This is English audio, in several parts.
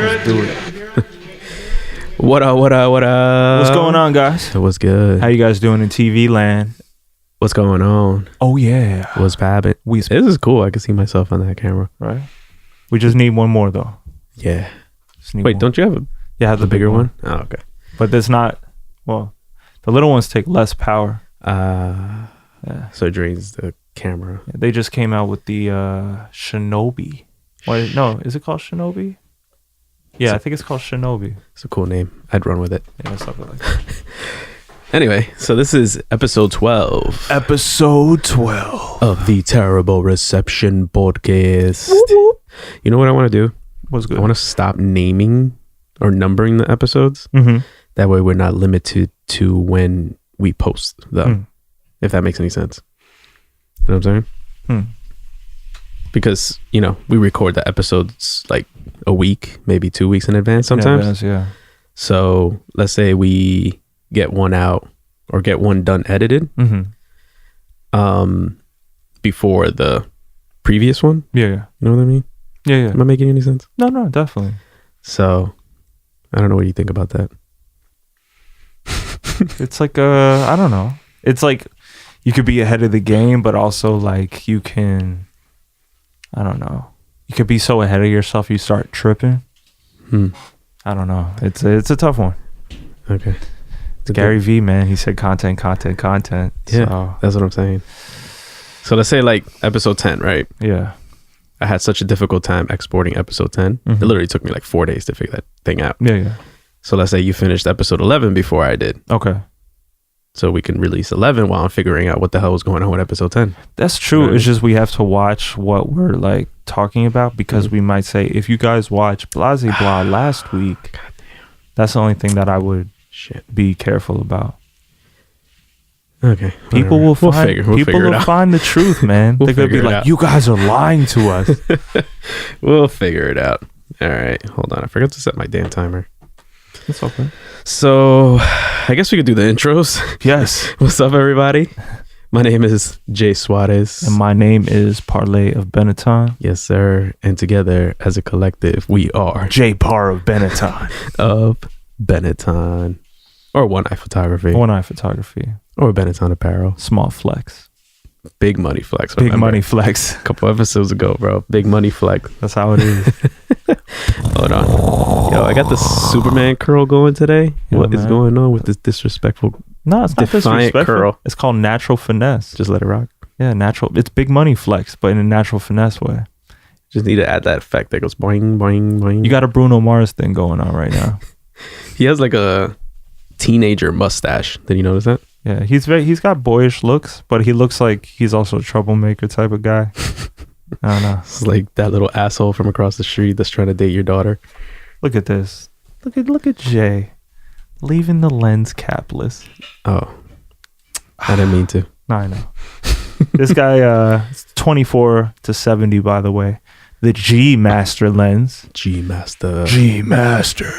Let's do it. What up? What's going on, guys? What's good? How you guys doing in TV land? What's going on? Oh yeah. What's poppin'? This is cool. I can see myself on that camera. Right. We just need one more though. Yeah. Wait, one. Don't you have the bigger one? Oh, okay. But there's not. Well, the little ones take less power. Yeah. So it drains the camera. Yeah, they just came out with the Shinobi. Wait, no, is it called Shinobi? Yeah, I think it's called Shinobi. It's a cool name. I'd run with it. Yeah, something like that. Anyway, so this is episode 12. Episode 12 of the Terrible Reception Podcast. You know what I want to do? What's good? I want to stop naming or numbering the episodes. Mm-hmm. That way we're not limited to when we post them. If that makes any sense. You know what I'm saying? Because, you know, we record the episodes like a week, maybe 2 weeks in advance sometimes. Yeah. So let's say we get one out or get one done edited before the previous one. Yeah. You know what I mean? Yeah. Am I making any sense? No, definitely. So I don't know what you think about that. It's like I don't know. It's like you could be ahead of the game, but also like you can, I don't know. You could be so ahead of yourself you start tripping. I don't know. It's a tough one. Okay. It's Gary V, man. He said content. Yeah, So, that's what I'm saying. So let's say like episode 10, right? Yeah. I had such a difficult time exporting episode 10. It literally took me like 4 days to figure that thing out. Yeah. So let's say you finished episode 11 before I did. Okay. So we can release 11 while I'm figuring out what the hell was going on with episode 10. That's true. Right. It's just we have to watch what we're like talking about because we might say, if you guys watch Blase Blah last week, that's the only thing that I would be careful about. Okay. People will We'll find the truth, man. They're going to be like, you guys are lying to us. We'll figure it out. All right. Hold on. I forgot to set my damn timer. It's okay. So I guess we could do the intros. Yes. What's up, everybody? My name is Jay Suarez. And my name is Parlay of Benatton. Yes, sir. And together as a collective, we are J Par of Benatton. of Benatton. Or One Eye Photography. One Eye Photography. Or Benatton Apparel. Small flex. Big money flex. Big money flex. A couple episodes ago, bro. Big money flex. That's how it is. Hold on. Yo, I got the Superman curl going today. Yeah, What is man. going on with this disrespectful? No, it's not Defiant disrespectful. curl. It's called natural finesse. Just let it rock. Yeah, natural. It's big money flex, but in a natural finesse way. Just need to add that effect that goes boing, boing, boing. You got a Bruno Mars thing going on right now. He has like a teenager mustache. Did you notice that? Yeah, he's got boyish looks, but he looks like he's also a troublemaker type of guy. I don't know. It's like that little asshole from across the street that's trying to date your daughter. Look at this. Look at Jay leaving the lens capless. Oh, I didn't mean to. No, I know. This guy, 24 to 70, by the way. The G Master lens. G Master. G Master.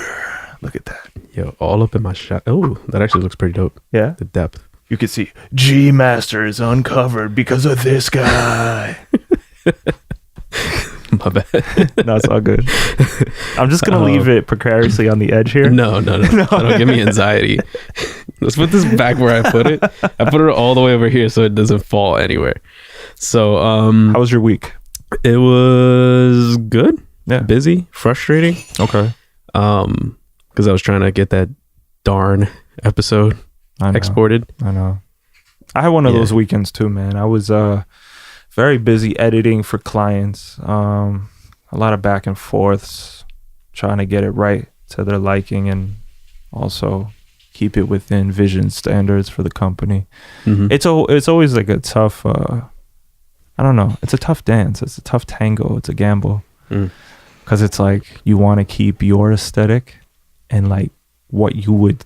Look at that. Yo, all up in my shot. Oh, that actually looks pretty dope. Yeah. The depth. You can see G Master is uncovered because of this guy. My bad. No, it's all good. I'm just gonna leave it precariously on the edge here. No. That'll give me anxiety. Let's put this back where I put it. I put it all the way over here so it doesn't fall anywhere. So, how was your week? It was good. Yeah. Busy, frustrating. Okay. Because I was trying to get that darn episode exported. I know. I had one of those weekends too, man. I was very busy editing for clients. A lot of back and forths, trying to get it right to their liking and also keep it within vision standards for the company. It's always like a tough, I don't know. It's a tough dance. It's a tough tango. It's a gamble. Because it's like you want to keep your aesthetic and like what you would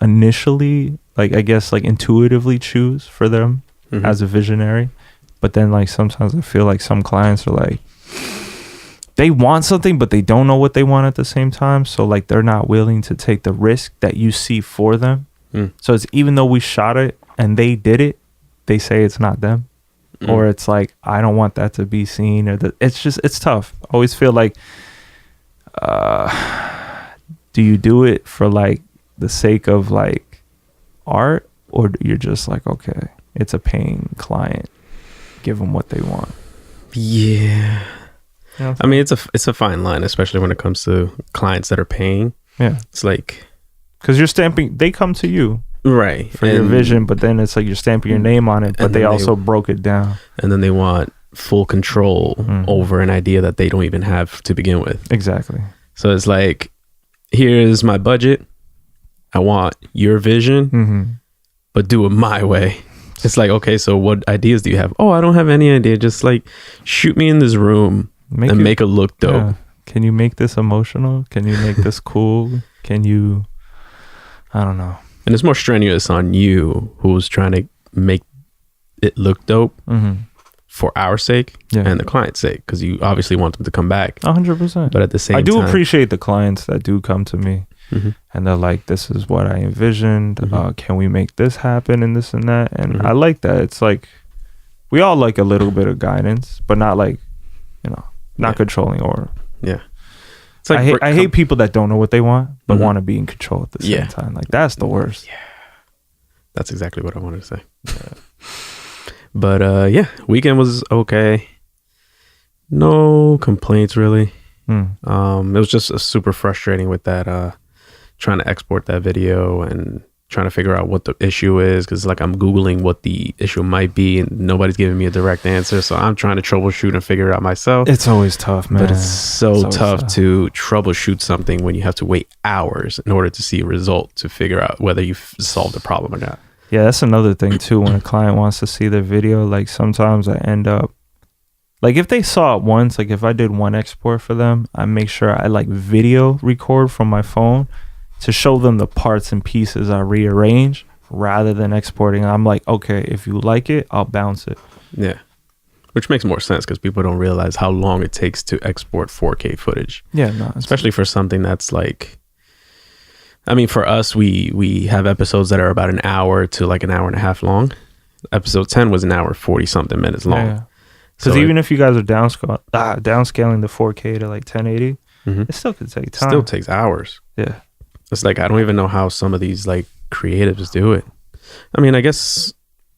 initially, like I guess like intuitively choose for them as a visionary. But then like sometimes I feel like some clients are like, they want something, but they don't know what they want at the same time. So like they're not willing to take the risk that you see for them. So it's even though we shot it and they did it, they say it's not them. Or it's like, I don't want that to be seen. Or it's tough. I always feel like, do you do it for like the sake of like art, or you're just like, okay, it's a paying client, give them what they want? Yeah. You know, I mean, it's a fine line, especially when it comes to clients that are paying. yeah, It's like, because you're stamping, they come to you right, for your vision, but then it's like you're stamping your name on it, but they also broke it down, and then they want full control over an idea that they don't even have to begin with. Exactly. So it's like, here's my budget, I want your vision, but do it my way. It's like, okay, so what ideas do you have? Oh, I don't have any idea. Just like shoot me in this room and make it look dope. Yeah. Can you make this emotional? Can you make this cool? Can you, I don't know. And it's more strenuous on you, who's trying to make it look dope for our sake and the client's sake, because you obviously want them to come back 100%. But at the same time, I do appreciate the clients that do come to me and they're like, this is what I envisioned, can we make this happen and this and that, and I like that. It's like we all like a little bit of guidance, but not like, you know, not controlling, or it's like I hate people that don't know what they want but want to be in control at the same time. Like, that's the worst. That's exactly what I wanted to say. But weekend was okay. No complaints really. It was just super frustrating with that trying to export that video and trying to figure out what the issue is, because like I'm Googling what the issue might be and nobody's giving me a direct answer, so I'm trying to troubleshoot and figure it out myself. It's always tough, man. But it's so tough to troubleshoot something when you have to wait hours in order to see a result to figure out whether you've solved the problem or not. Yeah, that's another thing too. When a client wants to see their video, like sometimes I end up, like if they saw it once, like if I did one export for them, I make sure I like video record from my phone to show them the parts and pieces I rearrange rather than exporting. I'm like, okay, if you like it, I'll bounce it. Yeah. Which makes more sense because people don't realize how long it takes to export 4K footage. Yeah, no. Especially for something that's like, I mean, for us, we have episodes that are about an hour to like an hour and a half long. Episode 10 was an hour 40 something minutes long. Yeah. Because even if you guys are downscaling the 4K to like 1080, it still could take time. Still takes hours. Yeah. It's like, I don't even know how some of these like creatives do it. I mean, I guess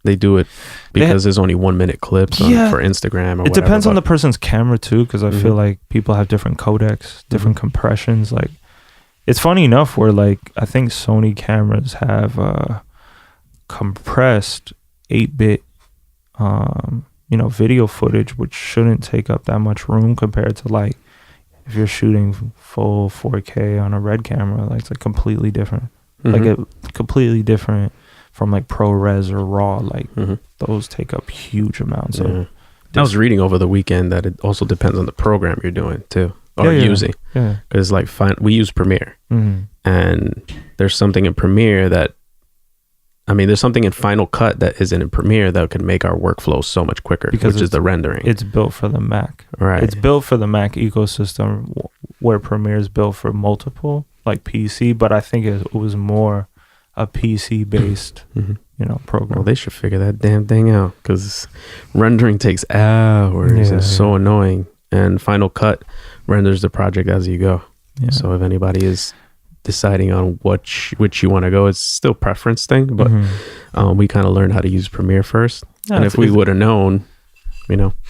they do it because there's only 1 minute clips for Instagram or whatever. It depends on the person's camera too, because I feel like people have different codecs, different compressions. Like, it's funny enough where like I think Sony cameras have compressed 8-bit video footage, which shouldn't take up that much room compared to like if you're shooting full 4K on a Red camera. Like, it's like completely different. Like it completely different from like ProRes or RAW. Like those take up huge amounts of. I was reading over the weekend that it also depends on the program you're doing too, or using. Yeah. Because like we use Premiere, and there's something in Premiere that, I mean, there's something in Final Cut that isn't in Premiere that could make our workflow so much quicker, which is the rendering. It's built for the Mac. Right. It's built for the Mac ecosystem, where Premiere is built for multiple, like PC, but I think it was more a PC-based, program. Well, they should figure that damn thing out, because rendering takes hours. It's so annoying. And Final Cut renders the project as you go. Yeah. So if anybody is deciding on which you want to go, it's still preference thing, but we kind of learned how to use Premiere first, and if we would have known,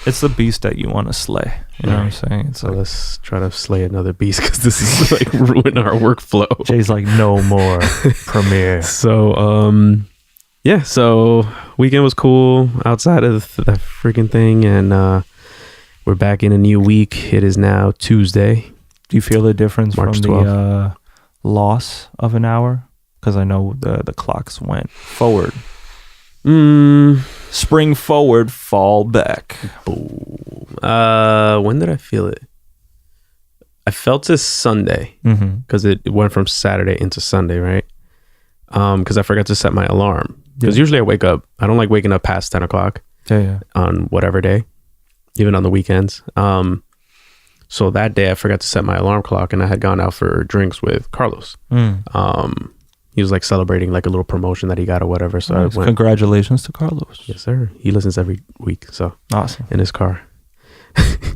it's the beast that you want to slay, you know what I'm saying? It's so like, let's try to slay another beast, because this is like ruin our workflow. Jay's like, no more Premiere. So so weekend was cool outside of that freaking thing, and we're back in a new week. It is now Tuesday. Do you feel the difference March from 12th. the loss of an hour? Because I know the clocks went forward. Spring forward, fall back. When did I feel it? I felt it Sunday, because it went from Saturday into Sunday, right? Because I forgot to set my alarm. Because usually I wake up, I don't like waking up past 10 o'clock on whatever day, even on the weekends. So that day I forgot to set my alarm clock, and I had gone out for drinks with Carlos. He was like celebrating like a little promotion that he got or whatever. So Congratulations to Carlos. Yes, sir. He listens every week. So awesome. In his car.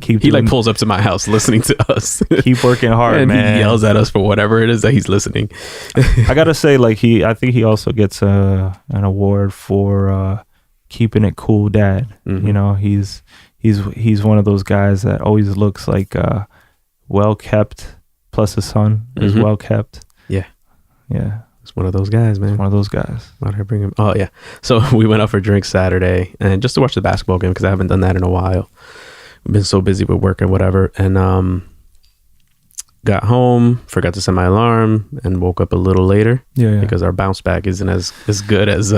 He like pulls up to my house listening to us. Keep working hard, and man. He yells at us for whatever it is that he's listening. I gotta say, like I think he also gets an award for keeping it cool, dad. Mm-hmm. You know, he's one of those guys that always looks like well kept. Plus his son is well kept. Yeah. It's one of those guys, man. One of those guys. Why did I bring him? Oh yeah. So we went out for drinks Saturday, and just to watch the basketball game because I haven't done that in a while. We've been so busy with work and whatever, and got home, forgot to set my alarm, and woke up a little later. Yeah. Because our bounce back isn't as good as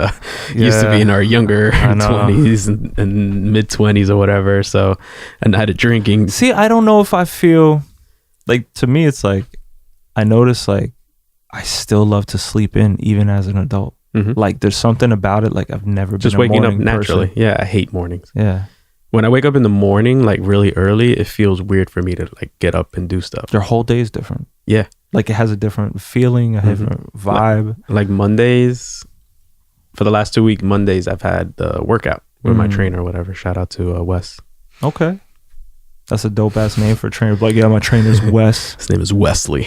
used to be in our younger 20s and mid 20s or whatever. So, and I had a drinking. See, I don't know if I feel like, to me, it's like I notice like I still love to sleep in even as an adult. Mm-hmm. Like there's something about it. Like I've never just been waking up naturally. Person. Yeah, I hate mornings. Yeah. When I wake up in the morning, like really early, it feels weird for me to like get up and do stuff. Your whole day is different. Yeah. Like it has a different feeling, a different vibe. Like Mondays, for the last 2 weeks, Mondays, I've had the workout with my trainer or whatever. Shout out to Wes. Okay. That's a dope ass name for a trainer. Like, yeah, my trainer's Wes. His name is Wesley.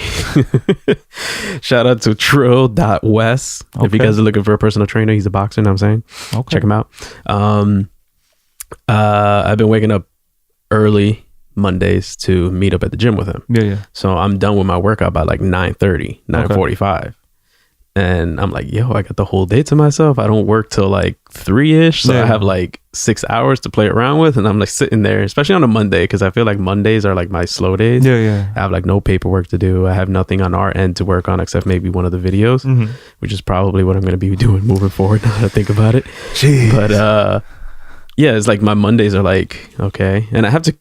Shout out to trill.wes. Okay. If you guys are looking for a personal trainer, he's a boxer, you know what I'm saying? Okay. Check him out. I've been waking up early Mondays to meet up at the gym with him. Yeah. So I'm done with my workout by like 9:30, 9:45. And I'm like, yo, I got the whole day to myself. I don't work till like 3-ish. So I have like 6 hours to play around with. And I'm like sitting there, especially on a Monday, because I feel like Mondays are like my slow days. Yeah. I have like no paperwork to do. I have nothing on our end to work on except maybe one of the videos, which is probably what I'm going to be doing moving forward now that I think about it. Jeez. But yeah, it's like my Mondays are like, okay. And I have to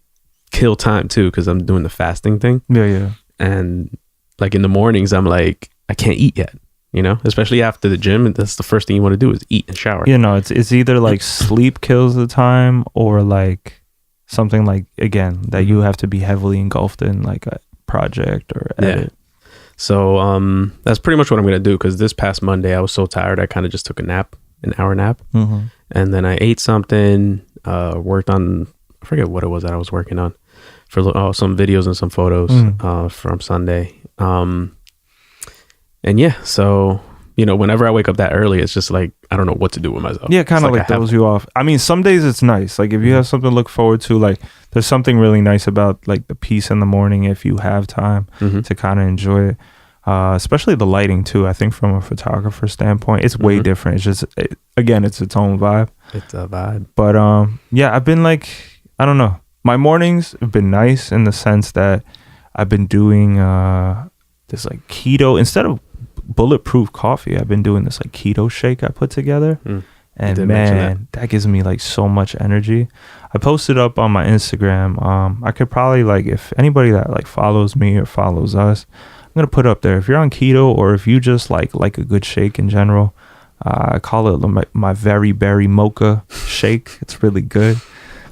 kill time too because I'm doing the fasting thing. Yeah. And like in the mornings, I'm like, I can't eat yet. You know, especially after the gym, and that's the first thing you want to do is eat and shower. You know, it's either like sleep kills the time or like something like, again, that you have to be heavily engulfed in like a project or edit. Yeah. So that's pretty much what I'm going to do because this past Monday, I was so tired. I kind of just took a nap, an hour nap. And then I ate something, worked on, I forget what it was that I was working on for some videos and some photos from Sunday. And yeah, so, you know, whenever I wake up that early, it's just like, I don't know what to do with myself. Yeah, kind of like throws you off. I mean, some days it's nice. Like if you have something to look forward to, like there's something really nice about like the peace in the morning if you have time to kind of enjoy it. Especially the lighting too. I think from a photographer standpoint, it's way different. It's just, again, it's its own vibe. It's a vibe. But yeah, I've been like, I don't know. My mornings have been nice in the sense that I've been doing this like keto, instead of bulletproof coffee, I've been doing this like keto shake I put together. And man, that gives me like so much energy. I posted up on my Instagram. I could probably like, if anybody that like follows me or follows us, I'm gonna put up there, if you're on keto or if you just like a good shake in general, I call it my very berry mocha shake. It's really good.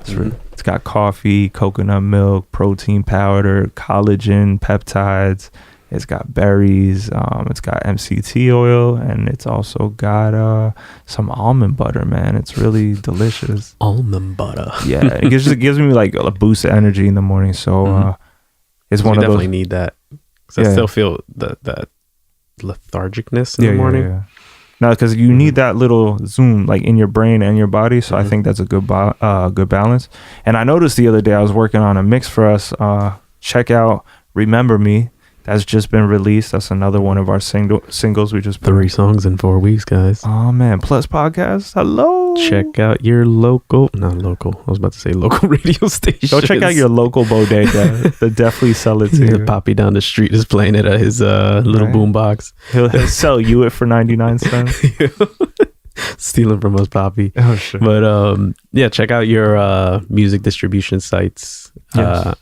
It's got coffee, coconut milk, protein powder, collagen, peptides. It's got berries, it's got MCT oil, and it's also got some almond butter, man. It's really delicious. Almond butter. Yeah, it gives me like a boost of energy in the morning. So it's one of those. You definitely need that. Because I still feel that lethargicness in the morning. Yeah. No, because you need that little zoom like in your brain and your body. So I think that's a good balance. And I noticed the other day I was working on a mix for us. Check out Remember Me. That's just been released. That's another one of our singles we just put. 3 songs in 4 weeks, guys. Oh man, Plus Podcast. Hello. Check out your local. I was about to say local radio station. Go check out your local bodega. They definitely sell it to you. Poppy down the street is playing it at his little boombox. He'll sell you it for 99 cents. Stealing from us, Poppy. Oh sure. But yeah, check out your music distribution sites. Yes.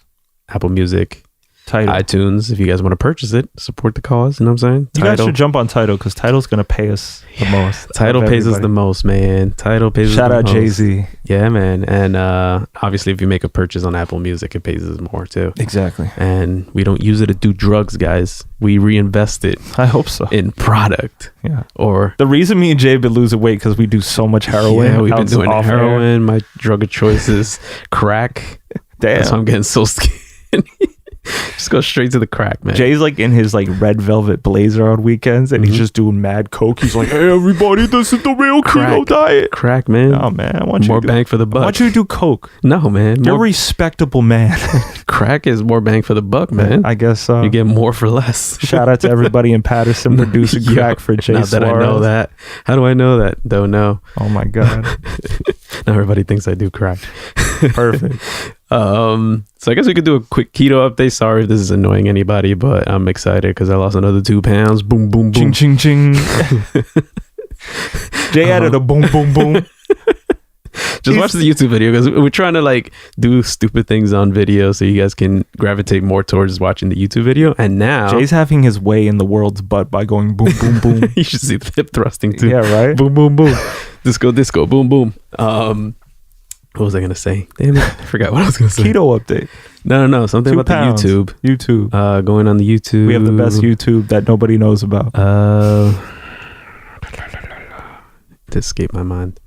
Apple Music. Tidal. iTunes, if you guys want to purchase it, support the cause. You know what I'm saying? You guys should jump on Tidal because Tidal's gonna pay us the most. Tidal pays us the most, man. Tidal pays us the most. Shout out Jay-Z. Yeah, man. And obviously, if you make a purchase on Apple Music, it pays us more too. Exactly. And we don't use it to do drugs, guys. We reinvest it. I hope so. In product. Yeah. Or the reason me and Jay have been losing weight because we do so much heroin. Yeah, we've been doing heroin. My drug of choice is crack. Damn. That's why I'm getting so skinny. Just go straight to the crack, man. Jay's like in his like red velvet blazer on weekends, and he's just doing mad coke. He's like, "Hey, everybody, this is the real keto diet." Crack, man. Oh man, I want you more to bang for the buck. I want you to do coke. No, man. You're a respectable man. Crack is more bang for the buck, man. I guess so. You get more for less. Shout out to everybody in Patterson producing crack for Jay Not that I know that. How do I know that? Don't know. Oh my god. Now everybody thinks I do crack. Perfect. So I guess we could do a quick keto update. Sorry if this is annoying anybody, but I'm excited because I lost another 2 pounds. Boom, boom, boom. Ching, ching, ching. Jay added a boom, boom, boom. Just watch the YouTube video because we're trying to like do stupid things on video so you guys can gravitate more towards watching the YouTube video. And now Jay's having his way in the world's butt by going boom, boom, boom. You should see the hip thrusting too. Yeah, right? Boom, boom, boom. Disco, disco, boom, boom. What was I gonna say? Damn it, I forgot what I was gonna say. Keto update. No. Something 2 about pounds. the YouTube. YouTube. Going on the YouTube. We have the best YouTube that nobody knows about. It escaped my mind.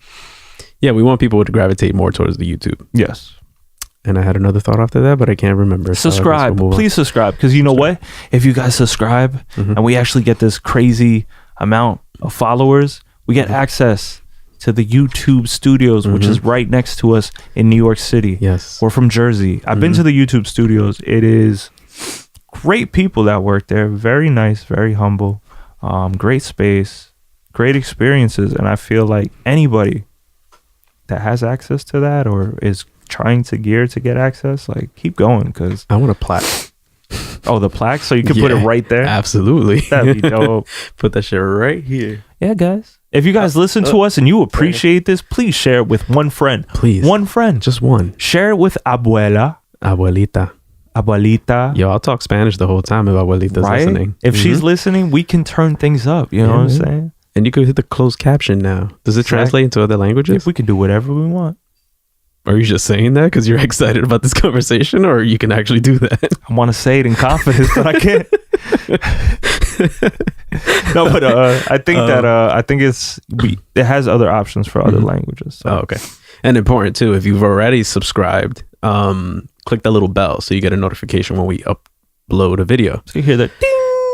Yeah, we want people to gravitate more towards the YouTube. Yes. And I had another thought after that, but I can't remember. Subscribe. Please subscribe. Because you know what? If you guys subscribe and we actually get this crazy amount of followers, we get access to the YouTube studios, which is right next to us in New York City. Yes. We're from Jersey. I've been to the YouTube studios. It is great people that work there. Very nice, very humble. Great space, great experiences. And I feel like anybody that has access to that or is trying to gear to get access, like keep going, because I want a plaque. Oh, the plaque, so you can put it right there. Absolutely, that'd be dope. Put that shit right here. Yeah, guys, if you guys listen to us and you appreciate this, please share it with one friend. Please, one friend, just one. Share it with abuelita. Yo, I'll talk Spanish the whole time if abuelita's listening. If she's listening, we can turn things up. You know what I'm saying? And you could hit the closed caption now. Does it translate into other languages? We can do whatever we want. Are you just saying that because you're excited about this conversation, or you can actually do that? I want to say it in confidence, but I can't. No, but I think it has other options for other languages. So. Oh, okay. And important too, if you've already subscribed, click that little bell so you get a notification when we upload a video. So you hear that ding.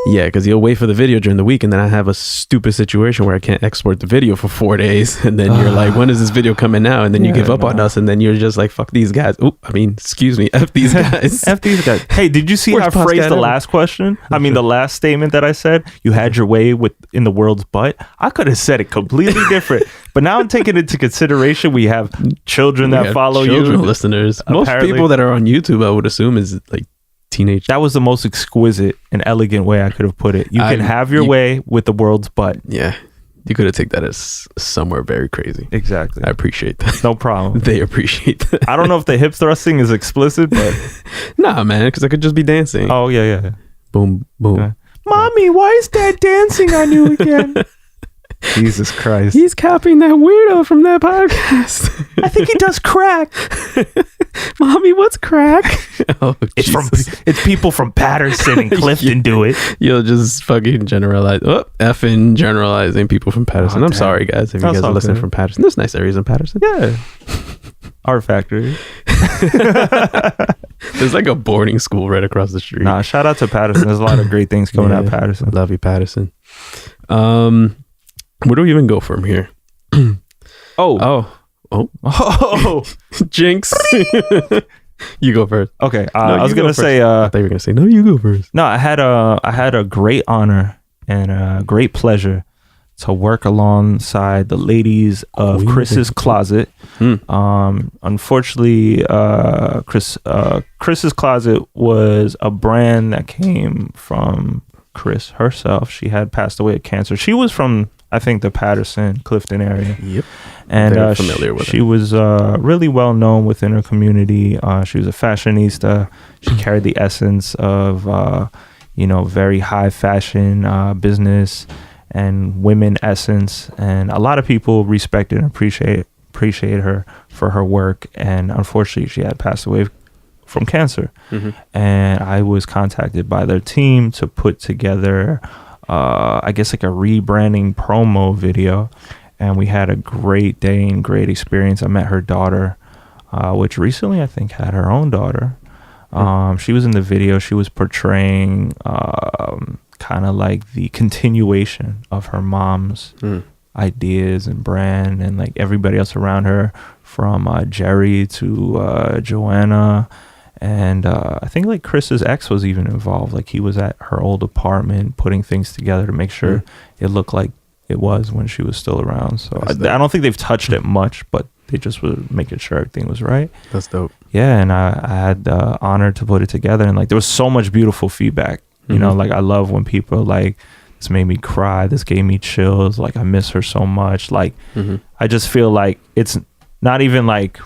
Yeah, because you'll wait for the video during the week, and then I have a stupid situation where I can't export the video for 4 days, and then you're like, when is this video coming out? And then you give up on us, and then you're just like, fuck these guys. Excuse me, F these guys. F these guys. Hey, did you see how I phrased the last question? I mean, the last statement that I said, you had your way in the world's butt. I could have said it completely different, but now I'm taking into consideration we have children that follow you. Listeners. Most people that are on YouTube, I would assume, is like teenage. That was the most exquisite and elegant way I could have put it. You can have your way with the world's butt. Yeah. You could have taken that as somewhere very crazy. Exactly. I appreciate that. No problem. They appreciate that. I don't know if the hip thrusting is explicit, but nah, man, because I could just be dancing. Oh, yeah. Boom, boom. Okay. Mommy, why is Dad dancing on you again? Jesus Christ. He's copying that weirdo from that podcast. I think he does crack. Mommy, what's crack? Oh, it's people from Patterson and Clifton do it. You'll just fucking generalize. Effing generalizing people from Patterson. I'm sorry, guys, if you guys are listening from Patterson. There's nice areas in Patterson. Yeah. Art Factory. There's like a boarding school right across the street. Nah, shout out to Patterson. There's a lot of great things coming out of Patterson. Love you, Patterson. Where do we even go from here? Oh. Jinx. You go first. Okay. I was gonna say. I thought you were gonna say no. You go first. No, I had a great honor and a great pleasure to work alongside the ladies of Chris's Closet. Unfortunately, Chris's Closet was a brand that came from Chris herself. She had passed away of cancer. She was from, I think, the Patterson, Clifton area. Yep. And familiar with she was really well known within her community. She was a fashionista. She carried the essence of, very high fashion business and women essence. And a lot of people respected and appreciate her for her work. And unfortunately, she had passed away from cancer. And I was contacted by their team to put together I guess like a rebranding promo video, and we had a great day and great experience. I met her daughter, which recently I think had her own daughter. She was in the video. She was portraying kind of like the continuation of her mom's ideas and brand, and like everybody else around her, from Jerry to Joanna, and I think like Chris's ex was even involved. Like he was at her old apartment putting things together to make sure it looked like it was when she was still around. So I don't think they've touched it much, but they just were making sure everything was right. That's dope. Yeah, and I had the honor to put it together, and like there was so much beautiful feedback. You know, like I love when people are like, this made me cry, this gave me chills, like I miss her so much. Like I just feel like it's not even like,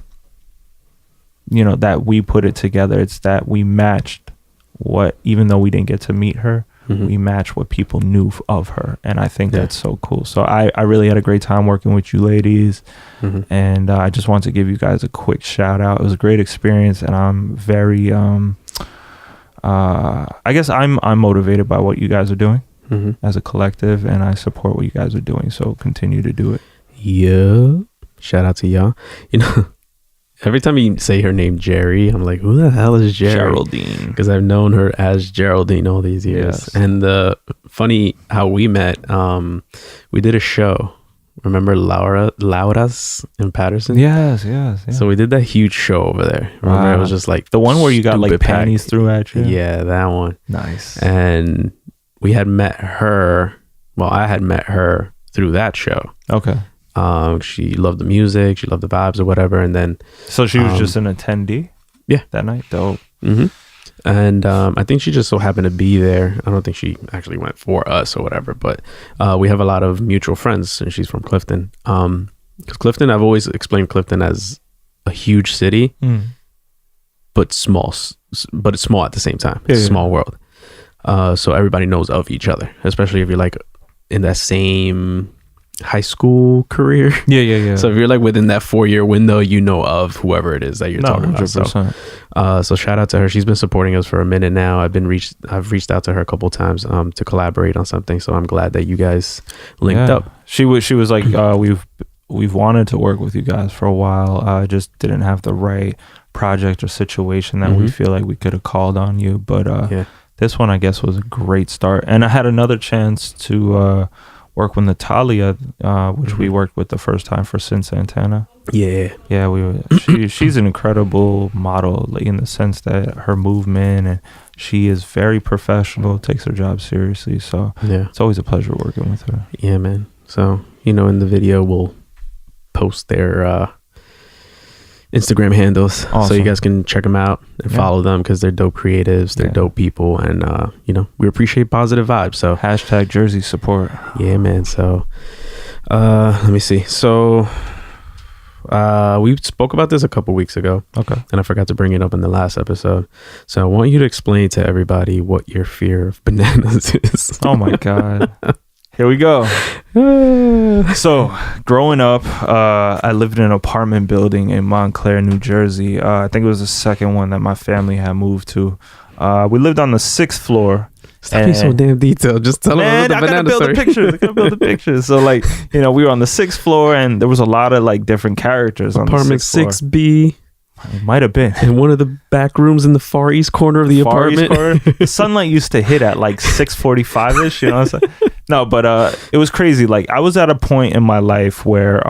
you know, that we put it together, it's that we matched what, even though we didn't get to meet her, we matched what people knew of her, and I think that's so cool. So I really had a great time working with you ladies, and I just want to give you guys a quick shout out. It was a great experience, and I'm very I guess I'm motivated by what you guys are doing as a collective, and I support what you guys are doing, so continue to do it. Yeah, shout out to y'all. You know, every time you say her name, Jerry, I'm like, who the hell is Jerry? Geraldine. Because I've known her as Geraldine all these years. Yes. And funny how we met, we did a show. Remember Laura's in Patterson? Yes. So we did that huge show over there. Remember, it was just like the one where you got like panties through at you? Yeah, that one. Nice. And we had met her. Well, I had met her through that show. Okay. She loved the music, she loved the vibes or whatever, and then so she was just an attendee. Yeah, that night. Dope. And I think she just so happened to be there. I don't think she actually went for us or whatever, but we have a lot of mutual friends, and she's from Clifton. Because Clifton, I've always explained Clifton as a huge city, but small, but it's small at the same time. It's a small world. So everybody knows of each other, especially if you're like in that same high school career. Yeah. So if you're like within that 4-year window, you know of whoever it is that you're talking 100%. about. So shout out to her. She's been supporting us for a minute now. I've reached out to her a couple times to collaborate on something. So I'm glad that you guys linked up. She was like, we've wanted to work with you guys for a while. Just didn't have the right project or situation that we feel like we could have called on you. But this one, I guess, was a great start. And I had another chance to work with Natalia, which we worked with the first time for Sin Santana. Yeah, she's an incredible model in the sense that her movement, and she is very professional, takes her job seriously. So it's always a pleasure working with her. Yeah, man. So, you know, in the video, we'll post their Instagram handles, so you guys can check them out and follow them, because they're dope creatives, they're dope people, and you know, we appreciate positive vibes. So hashtag Jersey support. Yeah, man. So let me see. So we spoke about this a couple weeks ago, and I forgot to bring it up in the last episode. So I want you to explain to everybody what your fear of bananas is. Oh my god. Here we go. So, growing up, I lived in an apartment building in Montclair, New Jersey. I think it was the second one that my family had moved to. We lived on the 6th floor. Stop being so damn detailed. Just tell them about the banana story. I gotta build the pictures. So, like, you know, we were on the 6th floor, and there was a lot of like different characters on apartment the 6th floor. 6B. It might have been in one of the back rooms in the far east corner of the apartment. The sunlight used to hit at like 6:45ish, you know. It's like, no, but it was crazy. Like, I was at a point in my life where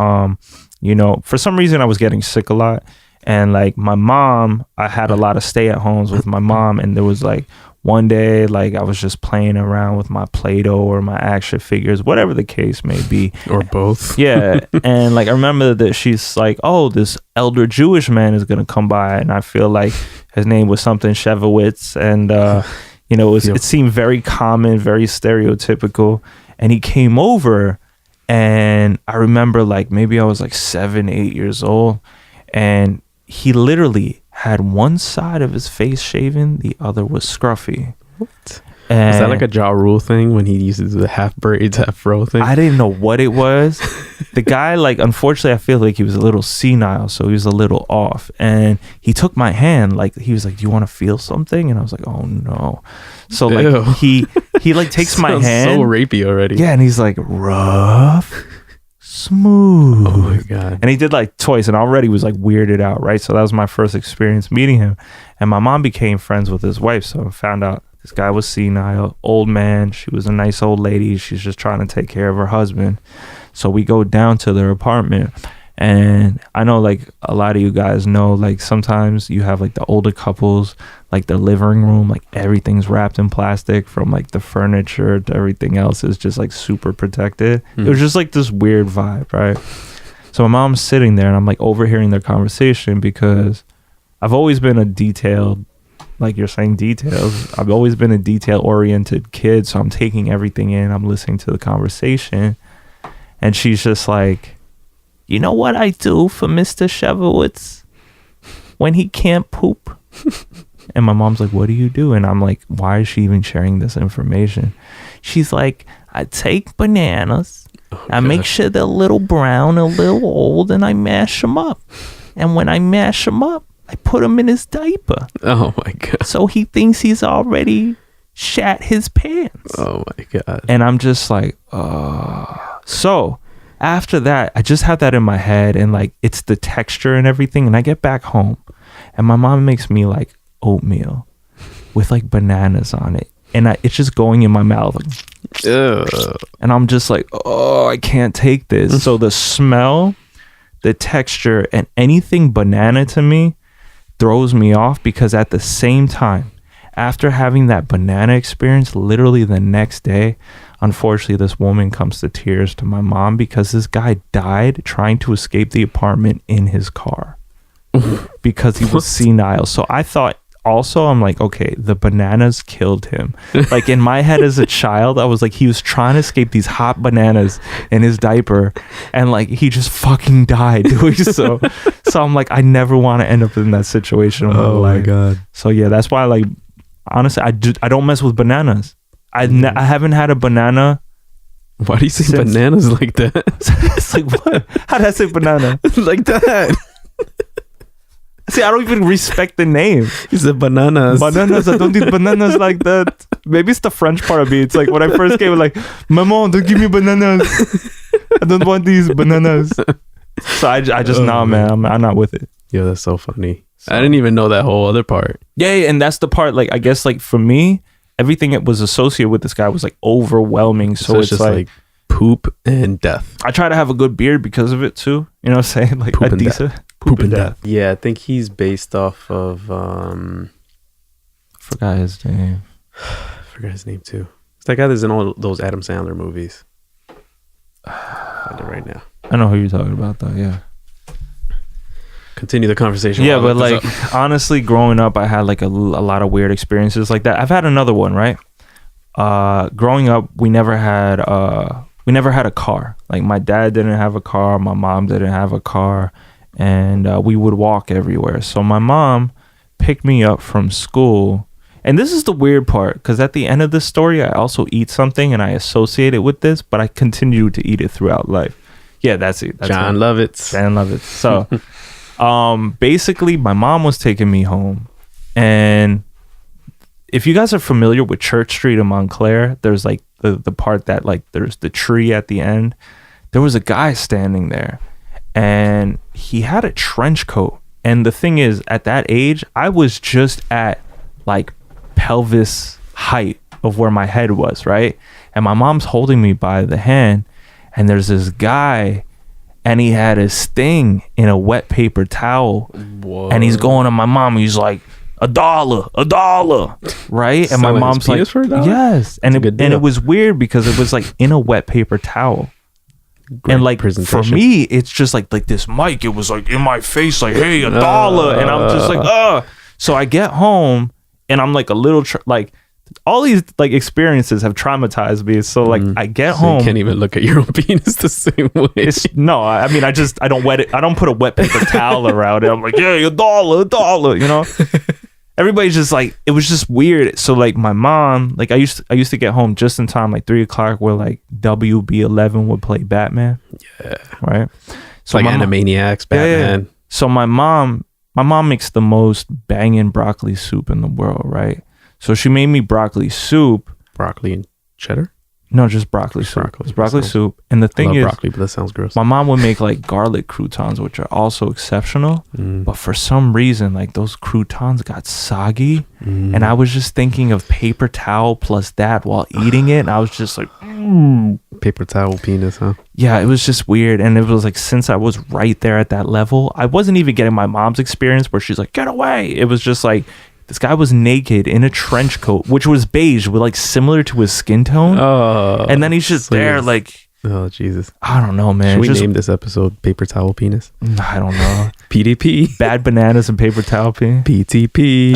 you know, for some reason I was getting sick a lot, and like my mom, I had a lot of stay-at-homes with my mom, and there was like one day, like, I was just playing around with my Play-Doh or my action figures, whatever the case may be. Or both. Yeah. And, like, I remember that she's like, oh, this elder Jewish man is going to come by. And I feel like his name was something Shevowitz. And, you know, it seemed very common, very stereotypical. And he came over, and I remember, like, maybe I was like 7, 8 years old. And he literally had one side of his face shaven, the other was scruffy. What? Is that like a Ja Rule thing when he uses the half braids, half fro thing? I didn't know what it was. The guy, like, unfortunately, I feel like he was a little senile, so he was a little off. And he took my hand, like, he was like, "Do you want to feel something?" And I was like, "Oh no!" So like, he like takes my hand. So rapey already. Yeah, and he's like, "Rough, smooth. Oh my God. And he did like twice and already was like weirded out, right? So that was my first experience meeting him. And my mom became friends with his wife. So I found out this guy was senile, old man. She was a nice old lady. She's just trying to take care of her husband. So we go down to their apartment. And I know like a lot of you guys know, like sometimes you have like the older couples, like their living room, like everything's wrapped in plastic, from like the furniture to everything else is just like super protected. It was just like this weird vibe, right? So my mom's sitting there and I'm like overhearing their conversation because I've always been a detailed, like you're saying, details. I've always been a detail oriented kid. So I'm taking everything in. I'm listening to the conversation. And she's just like, you know what I do for Mr. Shevowitz when he can't poop? And my mom's like, what do you do? And I'm like, why is she even sharing this information? She's like, I take bananas, I make sure they're a little brown, a little old, and I mash them up. And when I mash them up, I put them in his diaper. Oh my God. So he thinks he's already shat his pants. Oh my God. And I'm just like, so after that, I just had that in my head, and like it's the texture and everything. And I get back home and my mom makes me like oatmeal with like bananas on it, and it's just going in my mouth like, and I'm just like, oh, I can't take this. So the smell, the texture, and anything banana to me throws me off, because at the same time, after having that banana experience, literally the next day, unfortunately, this woman comes to tears to my mom because this guy died trying to escape the apartment in his car because he was senile. So I thought also, I'm like, okay, the bananas killed him. Like in my head as a child, I was like, he was trying to escape these hot bananas in his diaper, and like he just fucking died doing so. So I'm like, I never want to end up in that situation. Oh my God. So yeah, that's why, like, honestly, I don't mess with bananas. I haven't had a banana. Why do you say bananas like that? It's like, what? How did I say banana? Like that. See, I don't even respect the name. He said bananas. Bananas. I don't eat bananas like that. Maybe it's the French part of me. It's like when I first came, like, Maman, don't give me bananas. I don't want these bananas. So I just, nah, man, I'm not with it. Yo, that's so funny. So, I didn't even know that whole other part. Yeah, and that's the part, like, I guess, like, for me, everything that was associated with this guy was, like, overwhelming. So it's just like poop and death. I try to have a good beard because of it, too. You know what I'm saying? Like, poop a decent... Poop and death. Yeah, I think he's based off of... Forgot his name. Forgot his name, too. It's that guy that's in all those Adam Sandler movies. Find it right now. I know who you're talking about, though, yeah. Continue the conversation. Yeah, but like honestly, growing up, I had like a lot of weird experiences like that. I've had another one, right? Growing up, we never had a car. Like my dad didn't have a car, my mom didn't have a car, and we would walk everywhere. So my mom picked me up from school, and this is the weird part, because at the end of this story, I also eat something and I associate it with this, but I continue to eat it throughout life. Yeah, that's it. John Lovitz. John Lovitz. So. Basically my mom was taking me home, and if you guys are familiar with Church Street in Montclair, there's like the part that like there's the tree at the end. There was a guy standing there, and he had a trench coat, and the thing is, at that age I was just at like pelvis height of where my head was, right? And my mom's holding me by the hand, and there's this guy, and he had his thing in a wet paper towel. Whoa. And he's going to my mom. He's like, $1, right? And my mom's like, yes. And it was weird because it was like in a wet paper towel. Great, and like for me, it's just like this mic. It was like in my face, like, hey, $1. And I'm just like, So I get home and I'm like a little like. All these like experiences have traumatized me. So like I get home, you can't even look at your own penis the same way. No, I mean I don't wet it. I don't put a wet paper towel around it. I'm like, yeah, $1, you know. Everybody's just like, it was just weird. So like my mom, like I used to get home just in time, like 3:00, where like WB11 would play Batman. Yeah, right. So like Animaniacs, Batman. Yeah. So my mom makes the most banging broccoli soup in the world, right? So she made me broccoli soup. Broccoli and cheddar? No, just broccoli soup. It's broccoli soup. And the thing is, broccoli, but that sounds gross. My mom would make like garlic croutons, which are also exceptional. But for some reason, like those croutons got soggy. And I was just thinking of paper towel plus that while eating it. And I was just like, paper towel penis, huh? Yeah, it was just weird. And it was like, since I was right there at that level, I wasn't even getting my mom's experience where she's like, get away. It was just like, this guy was naked in a trench coat, which was beige, with like similar to his skin tone. Oh, and then he's just there, like, oh Jesus, I don't know, man. Should we name this episode "Paper Towel Penis"? I don't know. PDP, bad bananas and paper towel penis. PTP.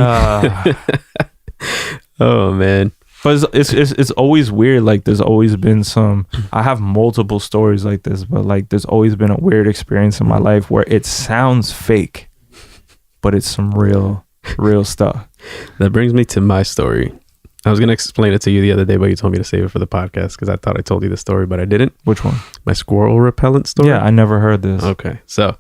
Oh man, but it's always weird. Like, there's always been some. I have multiple stories like this, but like, there's always been a weird experience in my life where it sounds fake, but it's some real stuff. That brings me to my story. I was going to explain it to you the other day, but you told me to save it for the podcast because I thought I told you the story, but I didn't. Which one? My squirrel repellent story. Yeah, I never heard this. Okay. So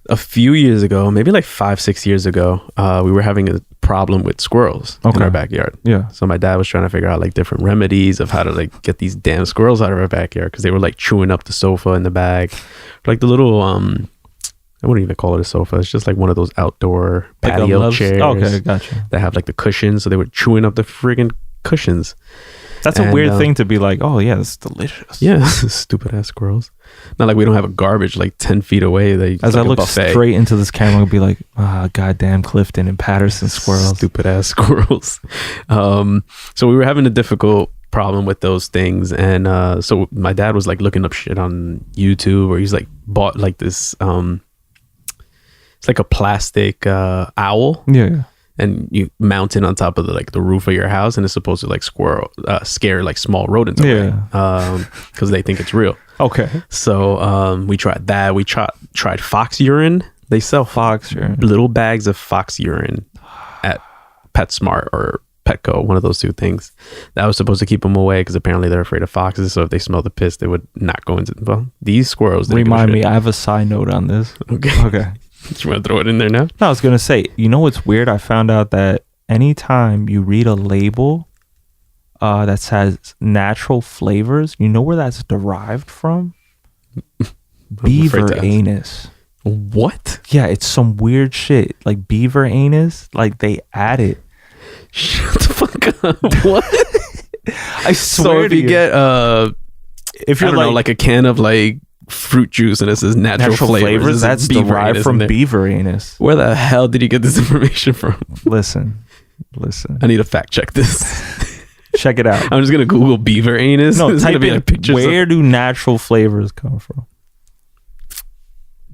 a few years ago, maybe like 5-6 years ago, we were having a problem with squirrels in our backyard. Yeah. So my dad was trying to figure out like different remedies of how to like get these damn squirrels out of our backyard because they were like chewing up the sofa in the bag. Like the little I wouldn't even call it a sofa. It's just like one of those outdoor patio chairs. Okay, gotcha. That have like the cushions, so they were chewing up the friggin' cushions. That's a weird thing to be like, oh yeah, this is delicious. Yeah, stupid ass squirrels. Not like we don't have a garbage like 10 feet away. As I look straight into this camera, I'll be like, goddamn Clifton and Patterson squirrels. Stupid ass squirrels. So we were having a difficult problem with those things, and so my dad was like looking up shit on YouTube, or he's like bought like this it's like a plastic owl. Yeah. And you mount it on top of the roof of your house, and it's supposed to like scare like small rodents away, because they think it's real. Okay. So we tried that. We tried fox urine. They sell fox urine, little bags of fox urine at PetSmart or Petco, one of those two things. That was supposed to keep them away because apparently they're afraid of foxes. So if they smell the piss, they would not go into. Well, these squirrels. Remind me, I have a side note on this. Okay. You want to throw it in there now? No, I was gonna say, you know what's weird? I found out that anytime you read a label that says natural flavors, you know where that's derived from? Beaver anus. What? Yeah, it's some weird shit. Like beaver anus, like they add it. Shut the fuck up. What? I swear so if you get if you're like a can of like fruit juice and it says natural flavors, that's derived from beaver anus. Where the hell did you get this information from? Listen. I need to fact check this. Check it out. I'm just gonna Google beaver anus. No, type in where do natural flavors come from?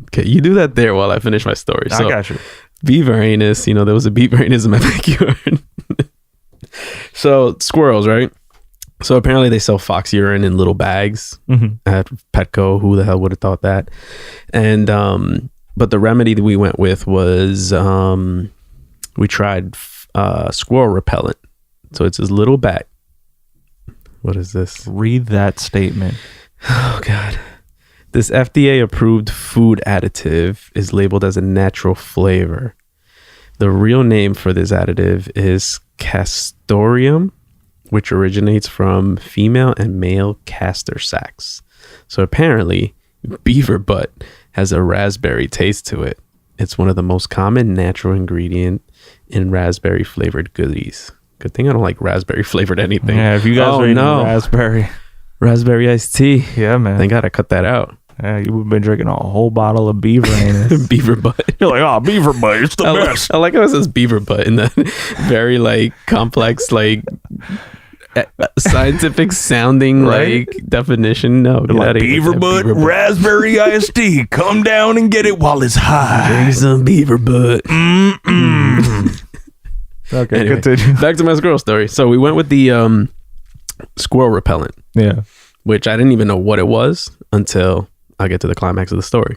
Okay, you do that there while I finish my story. I got you. Beaver anus, there was a beaver anus in my backyard. So squirrels, right? So apparently they sell fox urine in little bags at Petco. Who the hell would have thought that? And but the remedy that we went with was we tried squirrel repellent. So it's this little bag. What is this? Read that statement. Oh God. This FDA approved food additive is labeled as a natural flavor. The real name for this additive is castoreum, which originates from female and male castor sacs. So apparently, beaver butt has a raspberry taste to it. It's one of the most common natural ingredient in raspberry flavored goodies. Good thing I don't like raspberry flavored anything. Yeah, if you guys are eating raspberry iced tea. Yeah, man. Thank God I cut that out. Yeah, you've been drinking a whole bottle of beaver anus. Beaver butt. You're like, oh, beaver butt, it's the best. I like how it says beaver butt in that very like complex like scientific sounding like definition. No, get like beaver butt, raspberry iced tea. Come down and get it while it's high. Drink some beaver butt. Okay, anyway, continue. Back to my squirrel story. So we went with the squirrel repellent. Yeah, which I didn't even know what it was until I get to the climax of the story.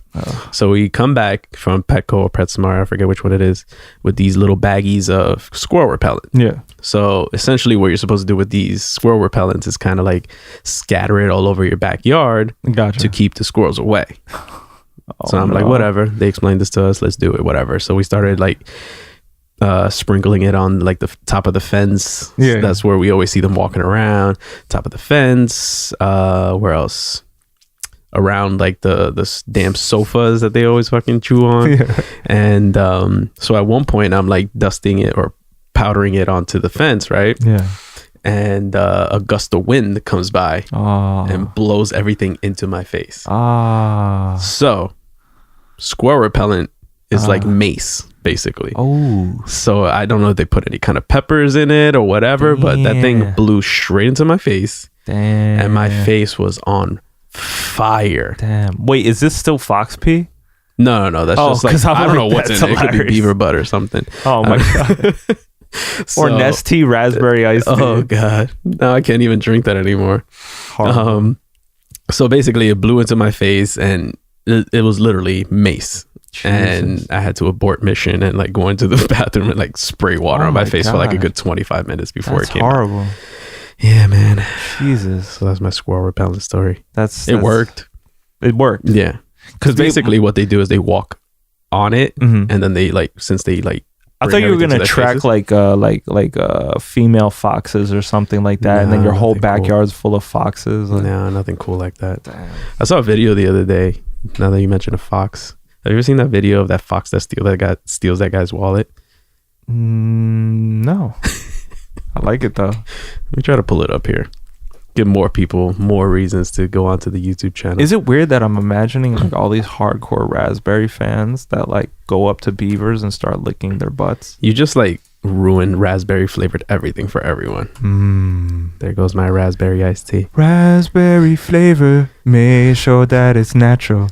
So we come back from Petco or PetSmart, I forget which one it is, with these little baggies of squirrel repellent. Yeah. So essentially what you're supposed to do with these squirrel repellents is kind of like scatter it all over your backyard to keep the squirrels away. So I'm like, whatever. They explained this to us. Let's do it. Whatever. So we started like sprinkling it on like the top of the fence. Yeah. That's where we always see them walking around. Top of the fence. Where else? Around like the damn sofas that they always fucking chew on. Yeah. And so at one point I'm like dusting it or powdering it onto the fence, right? Yeah. And a gust of wind comes by and blows everything into my face. So squirrel repellent is like mace, basically. So I don't know if they put any kind of peppers in it or whatever, but that thing blew straight into my face. Damn. And my face was on fire. Damn. Wait, is this still fox pee? No. That's just like, I don't know what's in it. It could be beaver butt or something. Oh my God. Or Nestea raspberry ice tea. Oh God. No, I can't even drink that anymore. So basically it blew into my face and it was literally mace. Jesus. And I had to abort mission and like go into the bathroom and like spray water on my face for like a good 25 minutes before it came horrible. Out. Yeah, man. Jesus. So that's my squirrel repellent story. It worked. It worked. Yeah. Because basically what they do is they walk on it and then they like, since they like, I thought you were gonna track faces. like female foxes or something like that, and then your whole backyard's full of foxes. Like, no, nothing cool like that. Damn. I saw a video the other day. Now that you mentioned a fox, have you ever seen that video of that fox that steals that guy's wallet? No. I like it though. Let me try to pull it up here. Give more people more reasons to go onto the YouTube channel. Is it weird that I'm imagining like all these hardcore raspberry fans that like go up to beavers and start licking their butts? You just like ruined raspberry flavored everything for everyone. There goes my raspberry iced tea. Raspberry flavor, make sure that it's natural.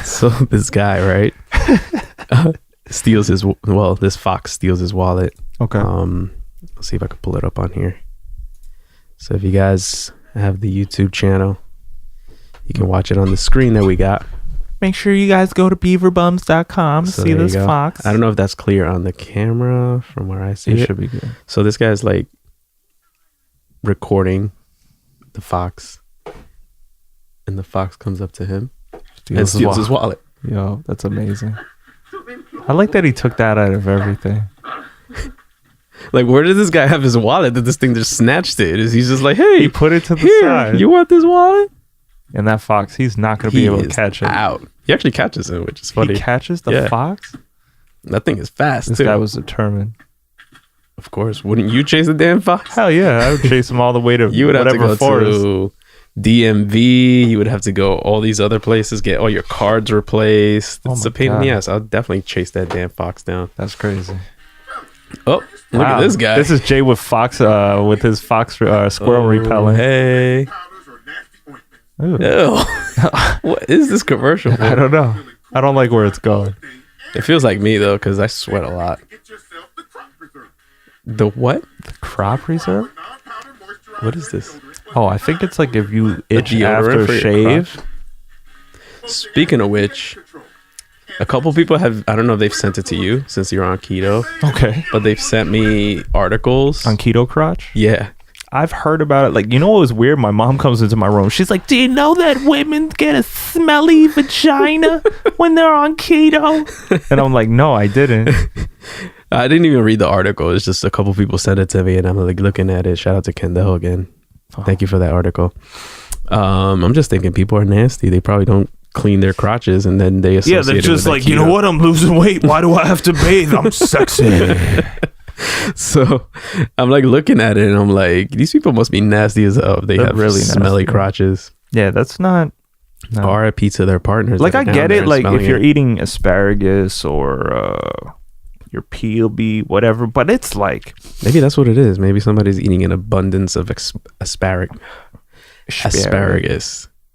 So this guy, right, this fox steals his wallet. Okay. Let's see if I can pull it up on here. So if you guys have the YouTube channel, you can watch it on the screen that we got. Make sure you guys go to beaverbums.com to see this fox. I don't know if that's clear on the camera from where I see it. It should be good. So this guy's like recording the fox, and the fox comes up to him and steals his wallet. Yo, that's amazing. I like that he took that out of everything. Like, where did this guy have his wallet that this thing just snatched it? Is he's just like, hey, he put it to the side. You want this wallet? And that fox, he's not going to be able to catch it. Out. He actually catches it, which is funny. He catches the fox? That thing is fast, This guy was determined. Of course. Wouldn't you chase the damn fox? Hell yeah. I would chase him all the way to you would have to go forest. To DMV. You would have to go all these other places, get all your cards replaced. It's a pain in the ass. I'll definitely chase that damn fox down. That's crazy. Oh, look at this guy. This is Jay with fox, with his fox squirrel repellent. Hey. Ew. What is this commercial for? I don't know. I don't like where it's going. It feels like me though, because I sweat a lot. The what? The crop preserve? What is this? Oh, I think it's like if you itch deodorant after shave. Speaking of which, a couple people have, I don't know if they've sent it to you since you're on keto. Okay. But they've sent me articles. On keto crotch? Yeah. I've heard about it. Like, you know what was weird? My mom comes into my room. She's like, do you know that women get a smelly vagina when they're on keto? And I'm like, no, I didn't. I didn't even read the article. It's just a couple people sent it to me and I'm like looking at it. Shout out to Kendall again. Thank you for that article. I'm just thinking people are nasty. They probably don't clean their crotches and then they associate they're just like, you know what? I'm losing weight. Why do I have to bathe? I'm sexy. So I'm like looking at it and I'm like, these people must be nasty as hell. They have really smelly crotches. Yeah, that's not RIP to their partners. Like, I get it. Like, if you're eating asparagus or your PLB, whatever, but it's like, maybe that's what it is. Maybe somebody's eating an abundance of asparagus.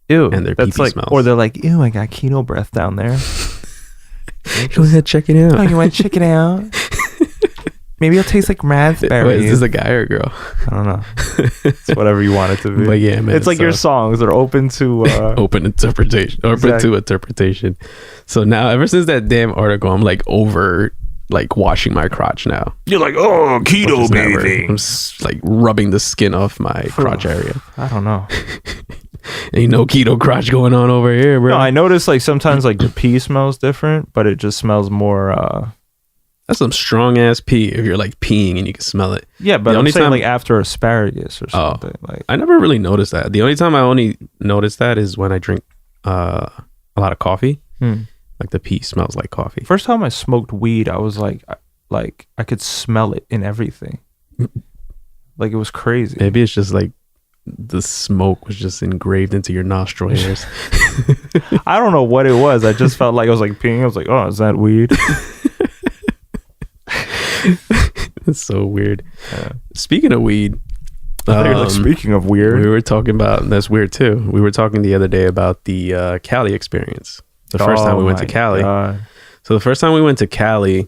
Ew, and their that's pee-pee like, smells. or they're like, ew, I got keto breath down there. Go ahead, check it out. Oh, you want to check it out? Maybe it'll taste like raspberry. Wait, is this a guy or a girl? I don't know. It's whatever you want it to be. But yeah, man, it's like your songs are open to open interpretation. Open to interpretation. So now, ever since that damn article, I'm like over like washing my crotch now. You're like, oh, keto baby. I'm like rubbing the skin off my crotch area. I don't know. Ain't no keto crotch going on over here, bro. No, I noticed like sometimes like the pee smells different, but it just smells more. That's some strong ass pee if you're like peeing and you can smell it. Yeah, but I'm saying like after asparagus or something. Like I never really noticed that. The only time I only noticed that is when I drink a lot of coffee. Like the pee smells like coffee. First time I smoked weed, I was like I could smell it in everything. Like it was crazy. Maybe it's just like the smoke was just engraved into your nostril hairs. I don't know what it was. I just felt like I was like peeing. I was like, oh, is that weed? That's so weird. Speaking of weed, like, speaking of weird, we were talking about, that's weird too. We were talking the other day about the Cali experience. The first time we went to Cali. God. So the first time we went to Cali,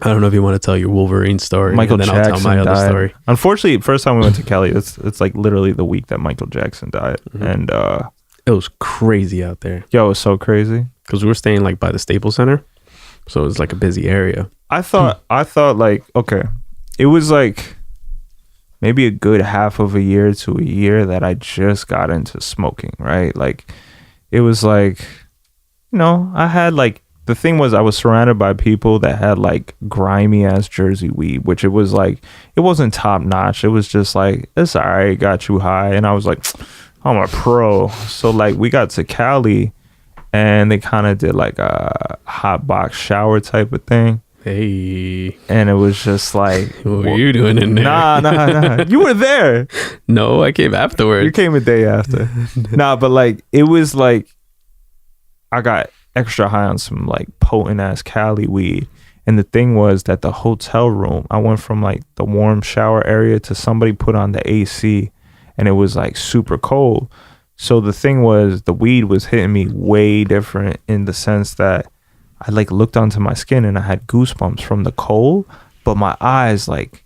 I don't know if you want to tell your Wolverine story. Michael Jackson I'll tell my other story. Unfortunately, the first time we went to Cali, it's like literally the week that Michael Jackson died. And it was crazy out there. Yo, it was so crazy. Because we were staying like by the Staples Center. So it was like a busy area. I thought like, okay, it was like maybe a good half of a year to a year that I just got into smoking, right? Like it was like, you know, I had like, the thing was I was surrounded by people that had like grimy ass Jersey weed, which it was like, it wasn't top notch. It was just like, it's all right, got you high. And I was like, I'm a pro. So like we got to Cali and they kind of did like a hot box shower type of thing. Hey. And it was just like, what were you doing in there? Nah. You were there. No, I came afterwards. You came a day after. Nah, but like, it was like, I got extra high on some like potent ass Cali weed. And the thing was that the hotel room, I went from like the warm shower area to somebody put on the AC and it was like super cold. So the thing was the weed was hitting me way different in the sense that I like looked onto my skin and I had goosebumps from the cold, but my eyes like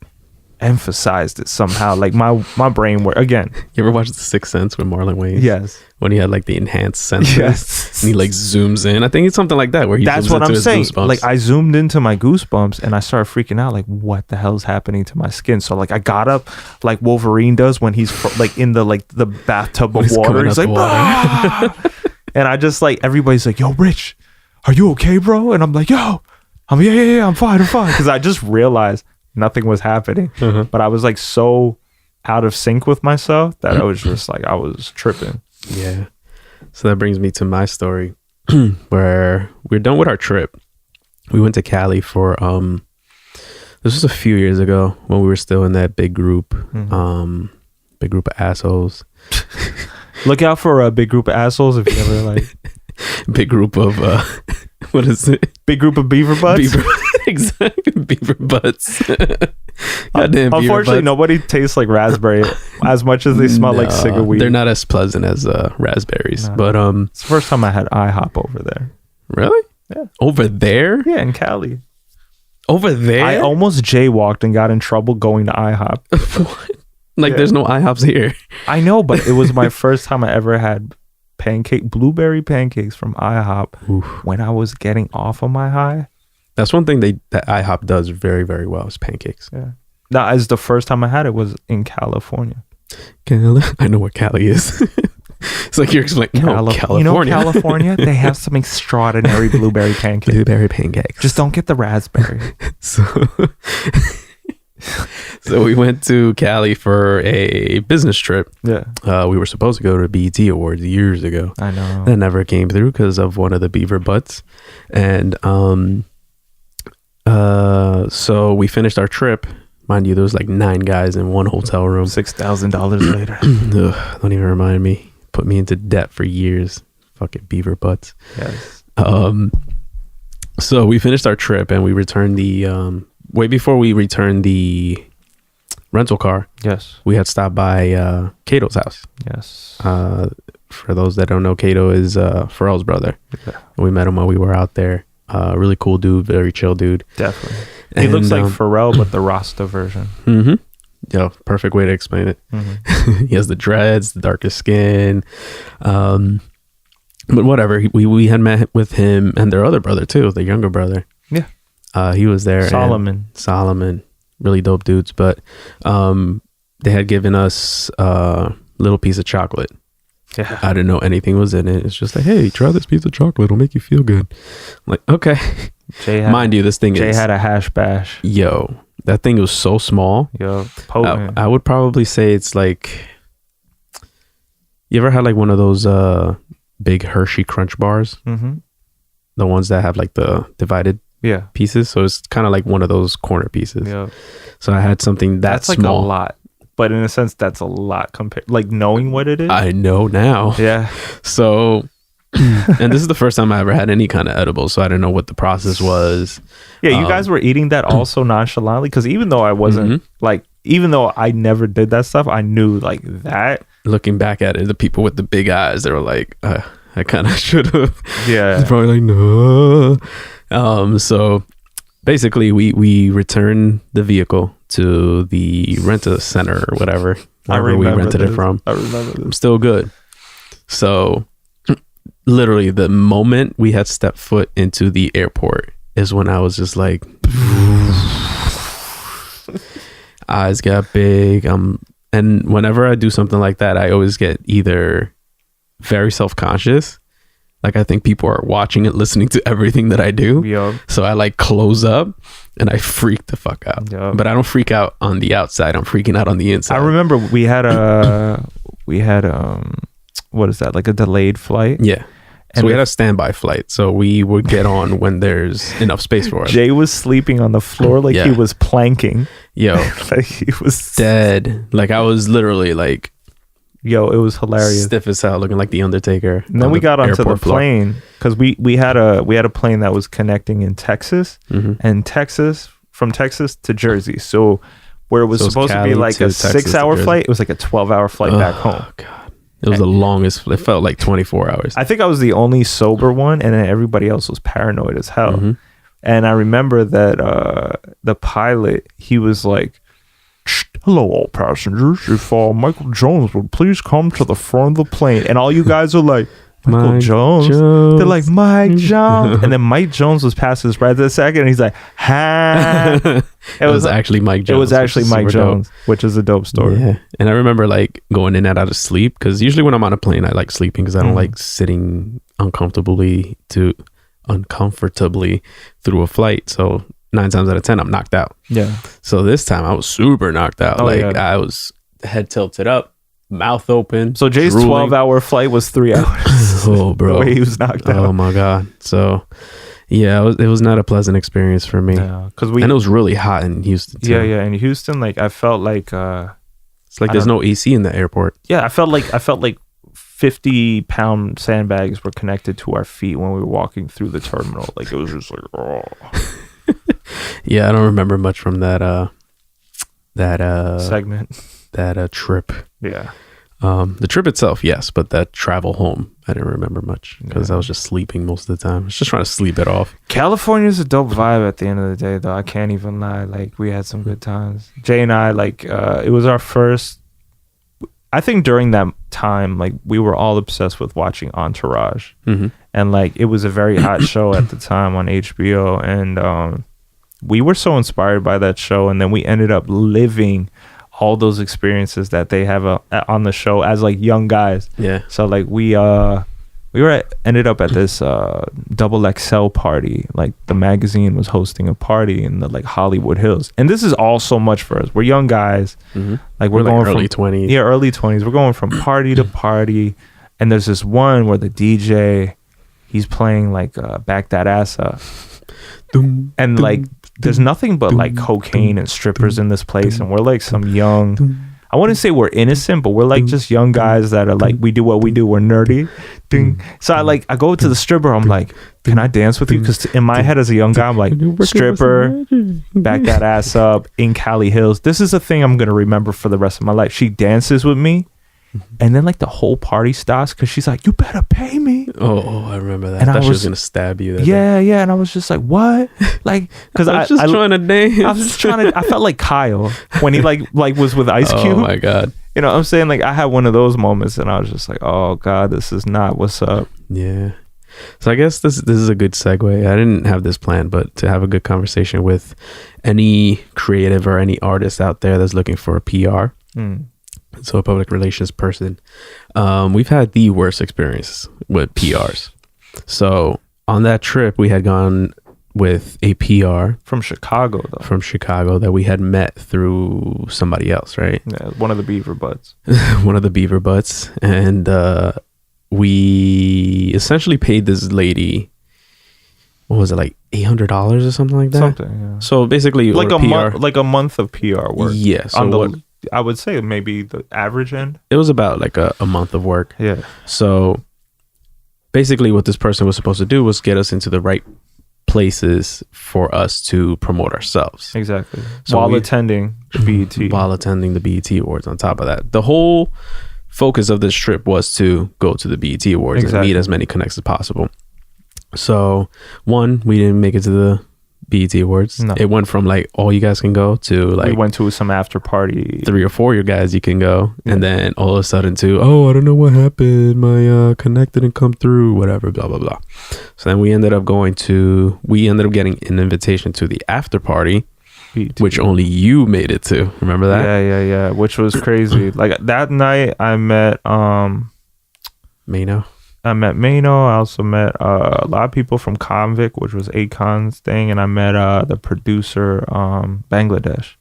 emphasized it somehow. Like my brain worked again. You ever watch The Sixth Sense with Marlon Wayans? Yes. When he had like the enhanced senses. Yes. And he like zooms in. I think it's something like that where he That's zooms what into I'm his saying. goosebumps. Like I zoomed into my goosebumps and I started freaking out. Like what the hell is happening to my skin? So like I got up like Wolverine does when he's like in the like the bathtub of water. He's like, and I just like everybody's like, yo, Rich, are you okay, bro? And I'm like, yo, yeah, I'm fine. Because I just realized nothing was happening. But I was like so out of sync with myself that I was just like, I was tripping. Yeah. So that brings me to my story where we're done with our trip. We went to Cali for, this was a few years ago when we were still in that big group, big group of assholes. Look out for a big group of assholes if you ever like. Big group of, what is it? Big group of beaver butts? Exactly. Beaver butts. Goddamn beaver Unfortunately, butts. Nobody tastes like raspberry as much as they smell like cigar weed. They're not as pleasant as raspberries. No. But it's the first time I had IHOP over there. Really? Yeah. Over there? Yeah, in Cali. Over there? I almost jaywalked and got in trouble going to IHOP. What? Like there's no IHOPs here. I know, but it was my first time I ever had blueberry pancakes from IHOP. Oof. When I was getting off of my high. That's one thing that IHOP does very, very well is pancakes. Yeah. That is the first time I had it was in California. I know what Cali is. It's like you're explaining. California. You know California? They have some extraordinary blueberry pancakes. Blueberry pancakes. Just don't get the raspberry. So we went to Cali for a business trip. Yeah. We were supposed to go to BET Awards years ago. I know. That never came through because of one of the beaver butts. And so we finished our trip. Mind you, there was like 9 guys in one hotel room. $6,000 later. Ugh, don't even remind me. Put me into debt for years. Fucking beaver butts. Yes. So we finished our trip and we returned the way before we returned the rental car. Yes. We had stopped by Cato's house. Yes. For those that don't know, Cato is Pharrell's brother. Yeah. We met him while we were out there. Really cool dude, very chill dude. Definitely. He looks like Pharrell, but the Rasta version. Mm-hmm. Yo, perfect way to explain it. Mm-hmm. He has the dreads, the darkest skin. But whatever. We had met with him and their other brother too, the younger brother. Yeah. He was there. Solomon. Really dope dudes. But they had given us a little piece of chocolate. Yeah. I didn't know anything was in it. It's just like, hey, try this piece of chocolate. It'll make you feel good. I'm like, okay. Mind you, this thing Jay had a hash bash. Yo, that thing was so small. Yo, potent. I would probably say it's like, you ever had like one of those big Hershey Crunch bars? Mm-hmm. The ones that have like the divided pieces. So it's kind of like one of those corner pieces. Yeah. So I had something that's like small. A lot. But in a sense, that's a lot compared, like knowing what it is. I know now. Yeah. So, and this is the first time I ever had any kind of edible, so I didn't know what the process was. Yeah, you guys were eating that also nonchalantly, because even though I wasn't even though I never did that stuff, I knew like that. Looking back at it, the people with the big eyes, they were like, I kind of should have. Yeah. It's probably like, no. So basically, we returned the vehicle to the rent-a center or whatever, wherever we rented it from. I remember this. I'm still good. So literally the moment we had stepped foot into the airport is when I was just like, eyes got big. And whenever I do something like that, I always get either very self-conscious, like I think people are watching and listening to everything that I do. Yep. So I like close up and I freak the fuck out. Yep. But I don't freak out on the outside. I'm freaking out on the inside. I remember we had what is that, like a delayed flight? Yeah. So we had a standby flight. So we would get on when there's enough space for us. Jay was sleeping on the floor like he was planking. Yo. Like he was dead. Like I was literally like, yo, it was hilarious. Stiff as hell, looking like the Undertaker. And then we got onto the plane because we had a plane that was connecting in Texas, and from Texas to Jersey. So where it was supposed to be like a 6-hour flight, it was like a 12-hour flight back home. God. It was the longest. It felt like 24 hours. I think I was the only sober one, and then everybody else was paranoid as hell. And I remember that the pilot, he was like, hello, all passengers. If Michael Jones would please come to the front of the plane. And all you guys are like, Michael Jones. They're like, Mike Jones. And then Mike Jones was passing us right at the second. And he's like, ha. It was actually Mike Jones. It was actually Mike Jones, which is a dope story. Yeah. And I remember like going in and out of sleep, because usually when I'm on a plane, I like sleeping because I don't like sitting uncomfortably through a flight. So 9 times out of 10, I'm knocked out. Yeah. So this time I was super knocked out. I was head tilted up, mouth open. So Jay's 12-hour flight was 3 hours. Oh, bro. The way he was knocked out. Oh my God. So yeah, it was not a pleasant experience for me. Yeah, and it was really hot in Houston too. Yeah. In Houston, like I felt like it's like there's no AC in the airport. Yeah, I felt like 50-pound sandbags were connected to our feet when we were walking through the terminal. Like it was just like, oh. Yeah, I don't remember much from that segment, that trip. Yeah. The trip itself, yes, but that travel home, I didn't remember much because I was just sleeping most of the time. I was just trying to sleep it off. California's a dope vibe at the end of the day, though. I can't even lie. Like, we had some good times. Jay and I, like, it was our first. I think during that time, like, we were all obsessed with watching Entourage, and like, it was a very hot show at the time on HBO, and we were so inspired by that show, and then we ended up living all those experiences that they have on the show as like young guys. Yeah. So like ended up at this double XL party. Like the magazine was hosting a party in the like Hollywood Hills, and this is all so much for us. We're young guys. Like we're going early 20s. Yeah, early 20s. We're going from party to party, and there's this one where the DJ, he's playing like Back That Ass Up, and like there's nothing but like cocaine and strippers in this place, and we're like some young, I wouldn't say we're innocent, but we're like just young guys that are like, we do what we do, we're nerdy. So I go to the stripper, I'm like, can I dance with you? Because in my head as a young guy, I'm like, stripper, back that ass up in Cali Hills. This is a thing I'm gonna remember for the rest of my life. She dances with me, and then like the whole party stops because she's like, you better pay me. Oh, I remember that. And I thought she was gonna stab you. Yeah, and I was just like, what? Like, because I was just trying to dance. I was just trying to. I felt like Kyle when he like was with Ice Cube. Oh my God. You know what I'm saying? Like I had one of those moments, and I was just like, oh God, this is not what's up. Yeah. So I guess this is a good segue. I didn't have this planned, but to have a good conversation with any creative or any artist out there that's looking for a PR. So a public relations person. We've had the worst experience with PRs. So on that trip, we had gone with a PR from Chicago, though. From Chicago that we had met through somebody else, right? Yeah, one of the beaver butts. One of the beaver butts. And we essentially paid this lady, what was it, like $800 or something like that? Something, yeah. So basically, like a month of PR work. Yeah. So I would say maybe the average end. It was about like a month of work. Yeah. So basically what this person was supposed to do was get us into the right places for us to promote ourselves. Exactly. So while attending the BET. While attending the BET Awards on top of that. The whole focus of this trip was to go to the BET Awards and meet as many connects as possible. So one, we didn't make it to the BET Awards. No. It went from like all you guys can go to like we went to some after party. 3 or 4 you guys you can go, and then all of a sudden to I don't know what happened. My connect didn't come through. Whatever, blah blah blah. So then we ended up getting an invitation to the after party, which only you made it to. Remember that? Yeah. Which was crazy. Like that night, I met Mano. I also met a lot of people from Convict, which was Akon's thing, and I met the producer Bangladesh.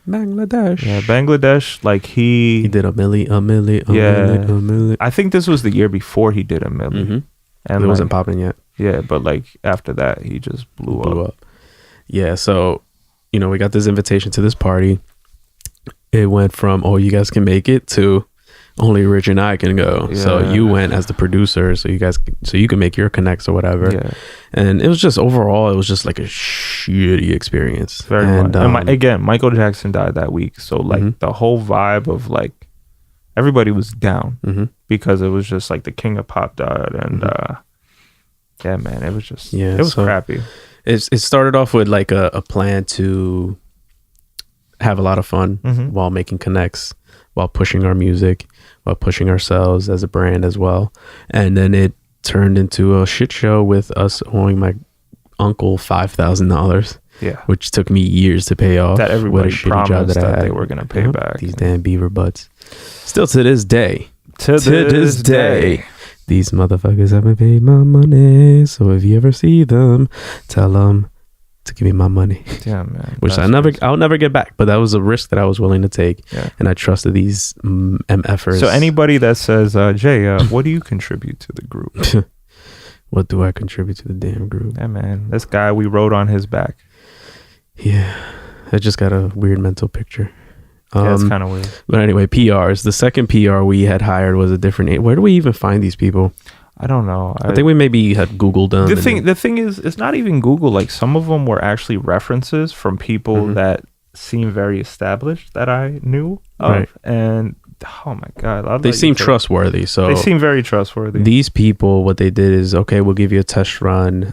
Yeah, Bangladesh. Like he did a milli. I think this was the year before he did a milli, and it wasn't popping yet. Yeah, but like after that, he just blew up. Yeah, so we got this invitation to this party. It went from you guys can make it to only Rich and I can go. Yeah. So you went as the producer, so you can make your connects or whatever. Yeah. And it was just overall, it was just like a shitty experience. Very much. And again, Michael Jackson died that week, so like the whole vibe of like everybody was down because it was just like the king of pop died, and yeah, man, it was just it was crappy. It started off with like a plan to have a lot of fun while making connects, while pushing our music, while pushing ourselves as a brand as well. And then it turned into a shit show with us owing my uncle $5,000. Yeah. Which took me years to pay off. That everybody promised that they were going to pay back. These damn beaver butts. Still to this day. To this day. These motherfuckers haven't paid my money. So if you ever see them, tell them to give me my money. Yeah, man. Which I'll never get back, but that was a risk that I was willing to take. Yeah. And I trusted these MFers. So anybody that says, Jay, what do you contribute to the group? What do I contribute to the damn group? Yeah, man. This guy, we rode on his back. Yeah. I just got a weird mental picture. Yeah, it's kind of weird. But anyway, PRs. The second PR we had hired was a different. Where do we even find these people? I don't know. I think we maybe had Googled them. The thing is, it's not even Google. Like some of them were actually references from people that seem very established that I knew of. Right. And oh my God. They seem trustworthy. So they seem very trustworthy. These people, what they did is, okay, we'll give you a test run.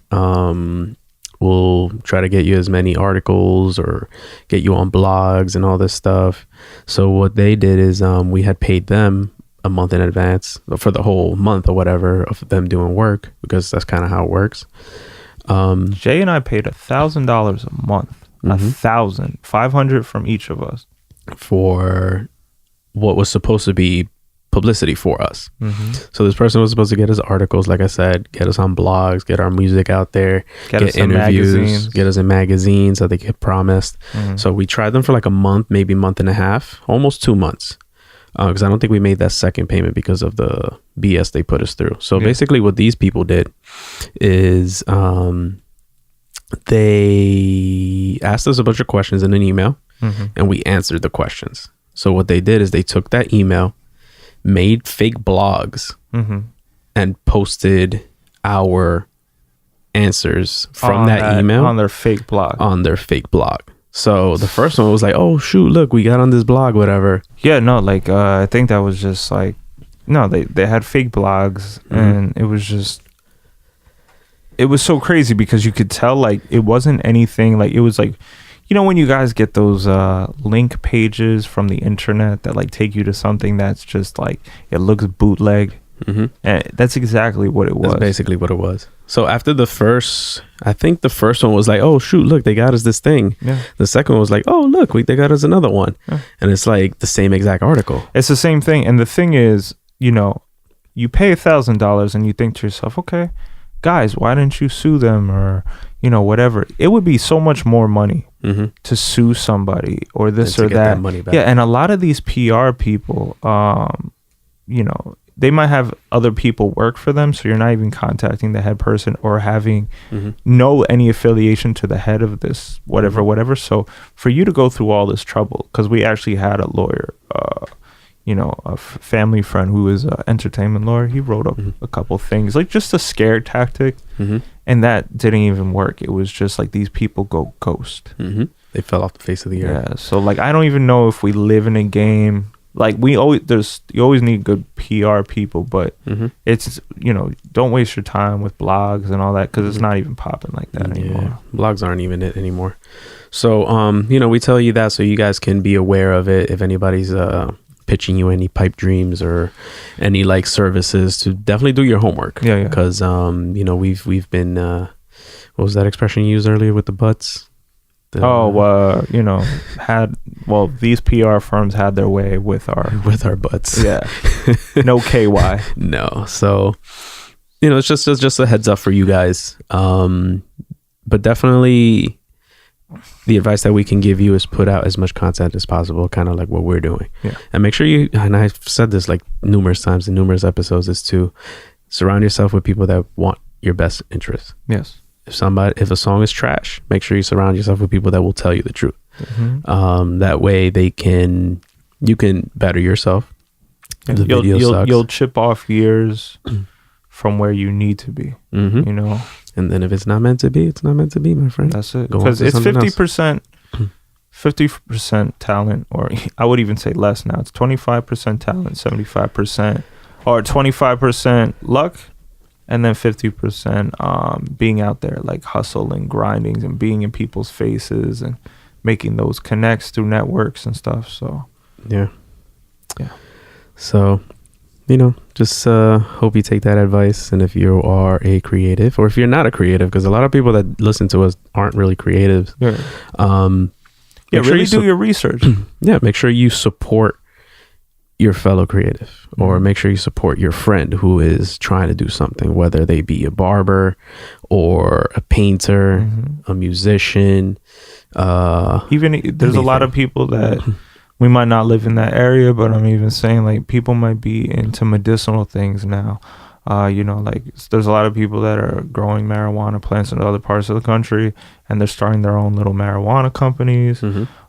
We'll try to get you as many articles or get you on blogs and all this stuff. So what they did is we had paid them a month in advance for the whole month or whatever of them doing work, because that's kind of how it works. Jay and I paid $1,000 a month, 500 from each of us for what was supposed to be publicity for us. So this person was supposed to get us articles, like I said, get us on blogs, get our music out there, get interviews, get us in magazines that they had promised. So we tried them for like a month, maybe month and a half, almost 2 months. Because I don't think we made that second payment because of the BS they put us through. So basically what these people did is they asked us a bunch of questions in an email and we answered the questions. So what they did is they took that email, made fake blogs and posted our answers from that email on their fake blog. So the first one was like, oh shoot, look, we got on this blog, whatever. Yeah, no, like I think that was just like, no, they had fake blogs and it was so crazy because you could tell like it wasn't anything, like it was like, when you guys get those link pages from the internet that like take you to something that's just like, it looks bootleg. And that's exactly what it was. That's basically what it was. So after the first, I think the first one was like, oh shoot, look, they got us this thing. Yeah. The second one was like, oh look, they got us another one. Yeah. And it's like the same exact article. It's the same thing. And the thing is, you know, you pay $1,000 and you think to yourself, okay, guys, why didn't you sue them, or, you know, whatever? It would be so much more money to sue somebody or this or that. Money back. Yeah. And a lot of these PR people, you know, they might have other people work for them, so you're not even contacting the head person or having any affiliation to the head of this whatever. So for you to go through all this trouble, because we actually had a lawyer, you know, a family friend who is an entertainment lawyer, he wrote up a couple things, like just a scare tactic, and that didn't even work. It was just like these people go ghost. They fell off the face of the earth. Yeah, so like I don't even know if we live in a game. Like you always need good PR people, but it's, you know, don't waste your time with blogs and all that, because it's not even popping like that anymore. Blogs aren't even it anymore. So, you know, we tell you that so you guys can be aware of it. If anybody's pitching you any pipe dreams or any like services, to definitely do your homework. Yeah. Because, you know, we've been, what was that expression you used earlier with the butts? You know, these PR firms had their way with our butts. Yeah. No KY. No. So, you know, it's just a heads up for you guys. But definitely the advice that we can give you is put out as much content as possible, kind of like what we're doing. Yeah. And make sure you, and I've said this like numerous times in numerous episodes, is to surround yourself with people that want your best interest. Yes. If a song is trash, make sure you surround yourself with people that will tell you the truth. That way you can better yourself. You'll chip off years from where you need to be, you know? And then if it's not meant to be, it's not meant to be, my friend. That's it. Because it's 50% talent, or I would even say less now. It's 25% talent, 75%, or 25% luck, and then 50% being out there, like hustling, grinding, and being in people's faces and making those connects through networks and stuff. So yeah. So, you know, just hope you take that advice. And if you are a creative, or if you're not a creative, because a lot of people that listen to us aren't really creatives. Really do your research. Yeah, make sure you support your fellow creative, or make sure you support your friend who is trying to do something, whether they be a barber or a painter, a musician. Even there's a lot of people that we might not live in that area, but I'm even saying like people might be into medicinal things now. You know, like there's a lot of people that are growing marijuana plants in other parts of the country, and they're starting their own little marijuana companies.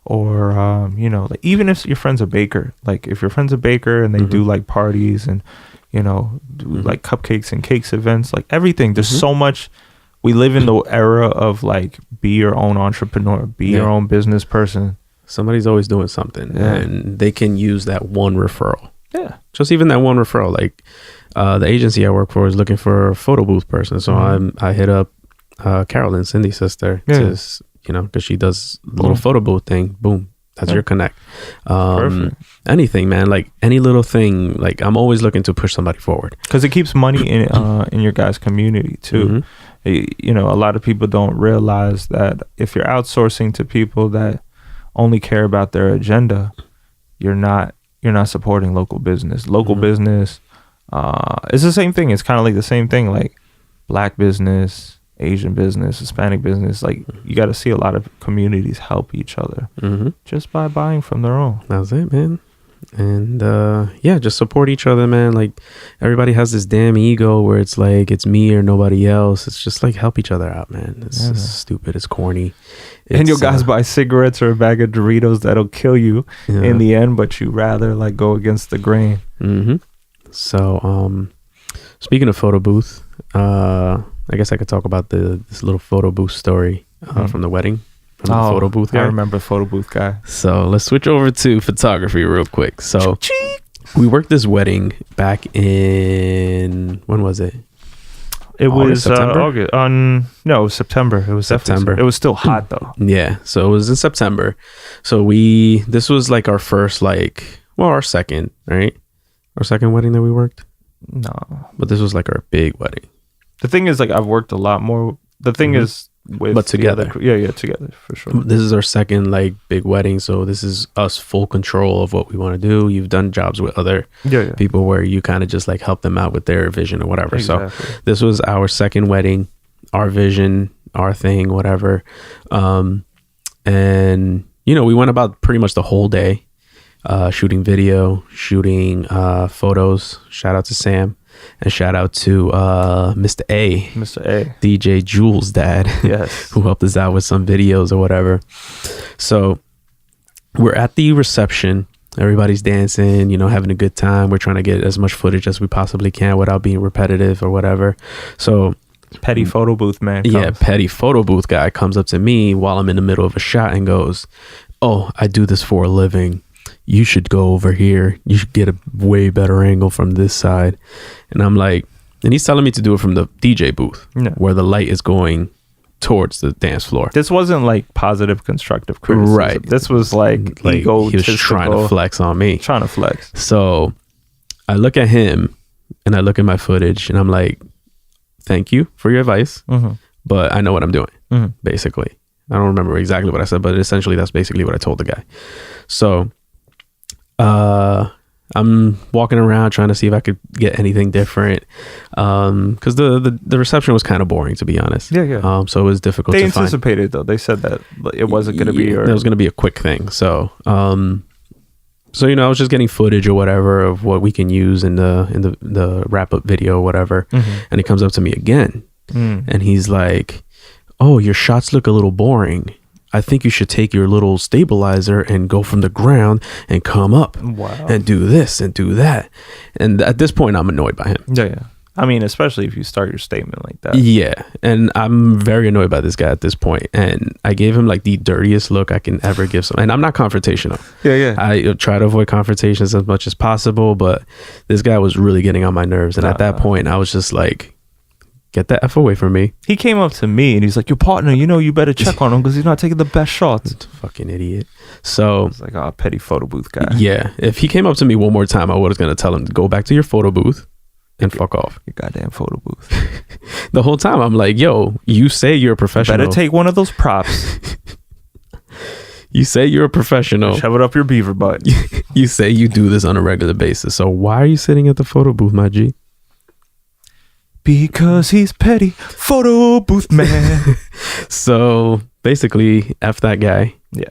Or you know, like even if your friend's a baker, like if your friend's a baker and they do like parties and, you know, do like cupcakes and cakes events, like everything, there's so much. We live in the era of like, be your own entrepreneur, be your own business person. Somebody's always doing something, and they can use that one referral. Yeah, just even that one referral. Like the agency I work for is looking for a photo booth person, so I hit up Carolyn, Cindy's sister, to, you know, because she does a little photo booth thing. Boom, that's your connect. Perfect. Anything, man, like any little thing. Like I'm always looking to push somebody forward, because it keeps money in your guys' community too. You know, a lot of people don't realize that if you're outsourcing to people that only care about their agenda, you're not supporting local business. Local business, it's the same thing. It's kind of like the same thing, like Black business, Asian business, Hispanic business. Like you got to see a lot of communities help each other just by buying from their own. That's it, man. And just support each other, man. Like just has this damn ego where it's like it's me or nobody else. It's just like help each other out, man. It's stupid. It's corny. And you guys buy cigarettes or a bag of Doritos that'll kill you in the end, but you rather like go against the grain. So speaking of photo booth, I guess I could talk about this little photo booth story from the wedding. The photo booth guy. I remember photo booth guy. So let's switch over to photography real quick. So we worked this wedding back in, when was it? It was September. August. September. It was September. It was still hot though. Yeah, so it was in September. So this was like our first, like, well, our second, right? Our second wedding that we worked. No. But this was like our big wedding. The thing is, like, I've worked a lot more. The thing is, but together. Together, for sure. This is our second, like, big wedding. So this is us full control of what we want to do. You've done jobs with other people where you kind of just, like, help them out with their vision or whatever. Exactly. So this was our second wedding, our vision, our thing, whatever. And, you know, we went about pretty much the whole day, shooting video, shooting photos. Shout out to Sam. And shout out to Mr. A, DJ Jules' dad, yes, who helped us out with some videos or whatever. So we're at the reception. Everybody's dancing, you know, having a good time. We're trying to get as much footage as we possibly can without being repetitive or whatever. So petty photo booth man comes. Yeah, petty photo booth guy comes up to me while I'm in the middle of a shot and goes, "Oh, I do this for a living. You should go over here. You should get a way better angle from this side." And I'm like, and he's telling me to do it from the DJ booth where the light is going towards the dance floor. This wasn't like positive constructive criticism. Right. This was like he was trying to flex on me. Trying to flex. So I look at him and I look at my footage and I'm like, thank you for your advice, but I know what I'm doing, basically. I don't remember exactly what I said, but essentially that's basically what I told the guy. So I'm walking around trying to see if I could get anything different, because the reception was kind of boring, to be honest. So it was difficult. They anticipated though. They said that it wasn't going to be. It was going to be a quick thing. So you know, I was just getting footage or whatever of what we can use in the wrap up video or whatever. And he comes up to me again, and he's like, "Oh, your shots look a little boring. I think you should take your little stabilizer and go from the ground and come up and do this and do that." And at this point, I'm annoyed by him. Yeah. I mean, especially if you start your statement like that. Yeah. And I'm very annoyed by this guy at this point. And I gave him like the dirtiest look I can ever give someone. And I'm not confrontational. Yeah. I try to avoid confrontations as much as possible, but this guy was really getting on my nerves. And at that point, I was just like, get the F away from me. He came up to me and he's like, "Your partner, you know, you better check on him because he's not taking the best shots." Fucking idiot. So it's like, petty photo booth guy. Yeah. If he came up to me one more time, I was going to tell him to go back to your photo booth and fuck off. Your goddamn photo booth. The whole time I'm like, yo, you say you're a professional. Better take one of those props. You say you're a professional. Shove it up your beaver butt. You say you do this on a regular basis. So why are you sitting at the photo booth, my G? Because he's petty photo booth man. So basically, F that guy. Yeah.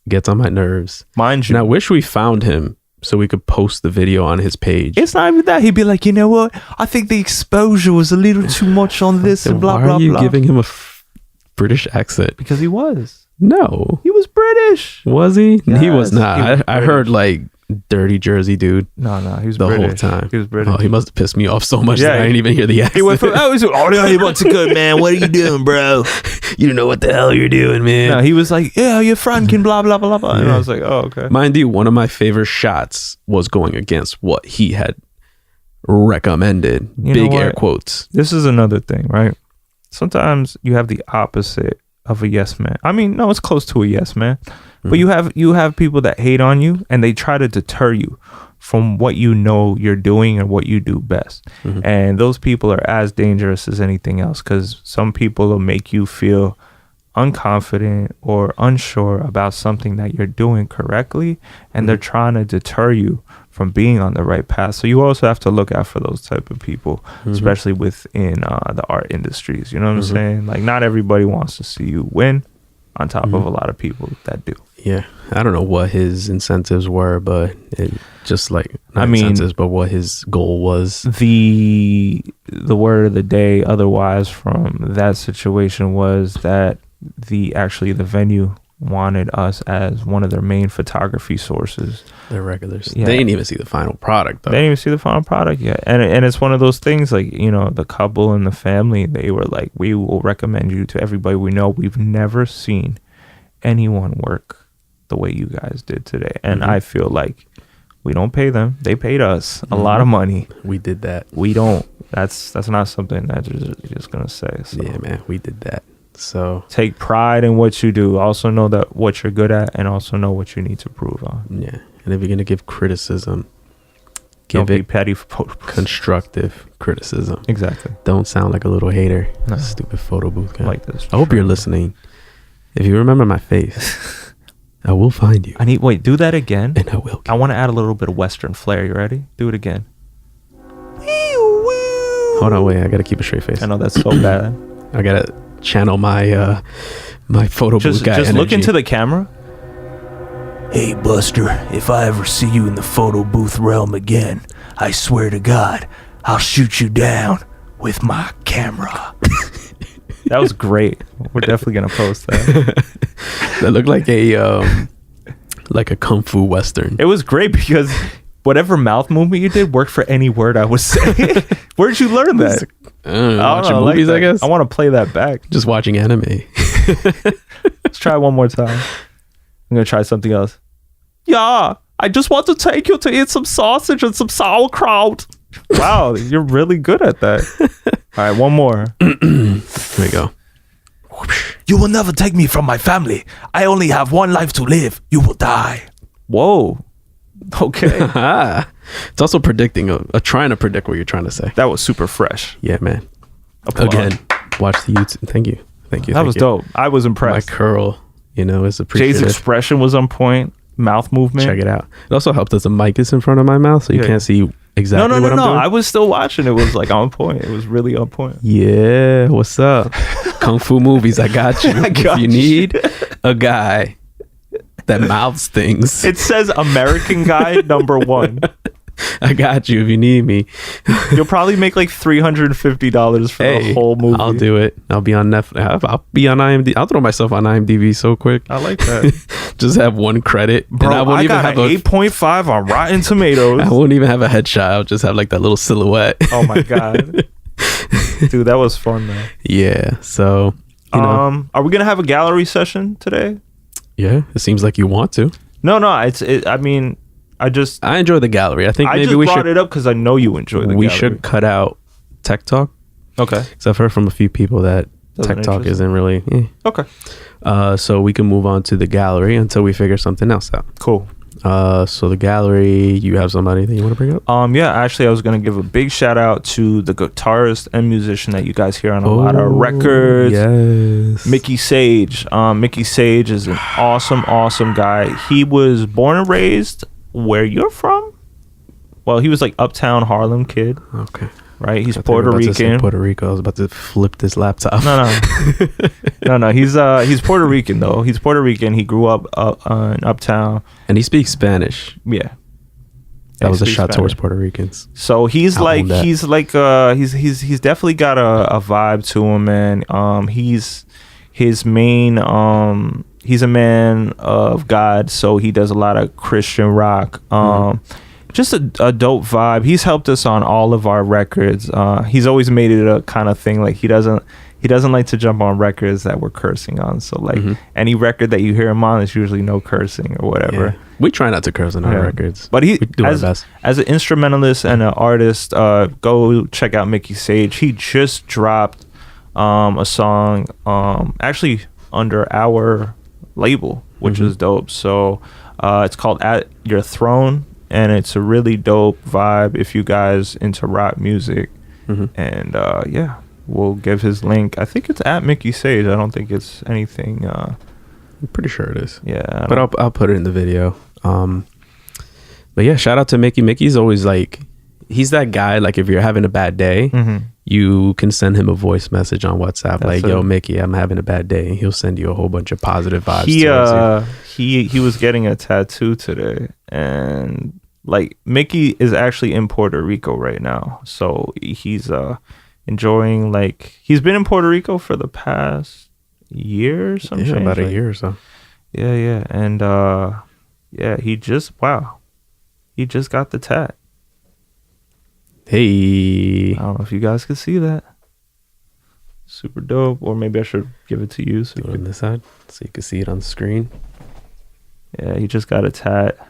Gets on my nerves. Mind you. And I wish we found him so we could post the video on his page. It's not even that. He'd be like, "You know what? I think the exposure was a little too much on this and blah, blah, blah." Why are you giving him a British accent? Because he was. No. He was British. Was he? Yes, he was not. I heard like dirty Jersey dude. No, he was the British. Whole time. He was British. Oh, he must have pissed me off so much that I didn't even hear the accent. He went from, what's good, man? What are you doing, bro? You don't know what the hell you're doing, man. No, he was like, "Yeah, your friend can blah, blah, blah, blah." And I was like, "Oh, okay." Mind you, one of my favorite shots was going against what he had recommended. Big air quotes. This is another thing, right? Sometimes you have the opposite of a yes man. I mean, no, it's close to a yes man. But you have people that hate on you and they try to deter you from what you know you're doing and what you do best. And those people are as dangerous as anything else, because some people will make you feel unconfident or unsure about something that you're doing correctly, and they're trying to deter you from being on the right path. So you also have to look out for those type of people, especially within the art industries. You know what I'm saying? Like, not everybody wants to see you win, on top of a lot of people that do. Yeah, I don't know what his incentives were, but it just like incentives, but what his goal was. The word of the day otherwise from that situation was that the venue wanted us as one of their main photography sources. They're regulars. Yeah. They didn't even see the final product though. They didn't even see the final product yet. And it's one of those things, like, you know, the couple and the family, they were like, "We will recommend you to everybody we know. We've never seen anyone work the way you guys did today." And I feel like we don't pay them. They paid us a lot of money. We did that. We don't. That's not something that you're just going to say. So. Yeah, man, we did that. So take pride in what you do. Also know that what you're good at, and also know what you need to improve on. Yeah. And if you're going to give criticism, Give Don't be it petty photo booth. constructive criticism. Exactly. Don't sound like a little hater. No. Stupid photo booth guy. Like this. I hope you're listening. If you remember my face, I will find you. Wait, do that again. And I will. I want to add a little bit of Western flair. You ready? Do it again. Hold on, wait. I gotta keep a straight face. I know that's so bad. I gotta channel my my photo booth guy. Just look into the camera. Hey Buster, if I ever see you in the photo booth realm again, I swear to God, I'll shoot you down with my camera. That was great. We're definitely gonna post that. That looked like a kung fu western. It was great because whatever mouth movement you did worked for any word I was saying. Where'd you learn that? I don't know, watching know, movies, like I guess. I want to play that back. Just watching anime. Let's try it one more time. I'm gonna try something else. Yeah, I just want to take you to eat some sausage and some sauerkraut. Wow, you're really good at that. All right, one more. There we go. You will never take me from my family. I only have one life to live. You will die. Whoa. Okay. It's also predicting, trying to predict what you're trying to say. That was super fresh. Yeah, man. Applaud. Again, watch the YouTube. Thank you. That was dope. I was impressed. My curl, is appreciated. Jay's expression was on point. Mouth movement. Check it out. It also helped that the mic is in front of my mouth, so you can't see exactly what I'm doing. I was still watching. It was like on point. It was really on point. Yeah, what's up? Kung Fu movies, I got you. If you need a guy that mouths things. It says American guy #1. I got you if you need me. You'll probably make like $350 for the whole movie. I'll do it. I'll be on Netflix. I'll be on IMDb. I'll throw myself on IMDb so quick. I like that. Just have one credit. Bro, and I won't even have an 8.5 on Rotten Tomatoes. I won't even have a headshot. I'll just have like that little silhouette. Oh my God. Dude, that was fun though. Yeah. So, are we going to have a gallery session today? Yeah. It seems like you want to. No. I mean, I enjoy the gallery. I think maybe we should. I brought it up because I know you enjoy the gallery. We should cut out tech talk. Okay. Because I've heard from a few people that tech talk isn't really. Okay. So we can move on to the gallery until we figure something else out. Cool. So the gallery, you have somebody that you want to bring up? Yeah, actually I was going to give a big shout out to the guitarist and musician that you guys hear on a lot of records. Yes. Mickey Sage. Mickey Sage is an awesome guy. He was born and raised where you're from. Well, he was like uptown Harlem kid. Okay. Right? He's Puerto Rican. Puerto Rico. I was about to flip this laptop. No. He's Puerto Rican though. He's Puerto Rican. He grew up in uptown. And he speaks Spanish. Yeah. That was a shot towards Puerto Ricans. So he's definitely got a vibe to him, man. He's a man of God, so he does a lot of Christian rock. Just a dope vibe. He's helped us on all of our records. He's always made it a kind of thing like he doesn't like to jump on records that we're cursing on. So like any record that you hear him on, it's usually no cursing or whatever. Yeah. We try not to curse on our records, but we do our best. As an instrumentalist and an artist, go check out Mickey Sage. He just dropped a song actually under our label, which is dope. So it's called At Your Throne. And it's a really dope vibe if you guys into rock music. And we'll give his link. I think it's at Mickey Sage. I don't think it's anything. I'm pretty sure it is. Yeah. But I'll put it in the video. But yeah, shout out to Mickey. Mickey's always like, he's that guy, like if you're having a bad day, you can send him a voice message on WhatsApp. Yo, Mickey, I'm having a bad day. And he'll send you a whole bunch of positive vibes. He was getting a tattoo today, and like Mickey is actually in Puerto Rico right now, so he's enjoying, like he's been in Puerto Rico for the past year or something. Yeah, about a year or so. Yeah, and he just got the tat. Hey, I don't know if you guys can see that. Super dope. Or maybe I should give it to you so on this side so you can see it on the screen. Yeah, he just got a tat.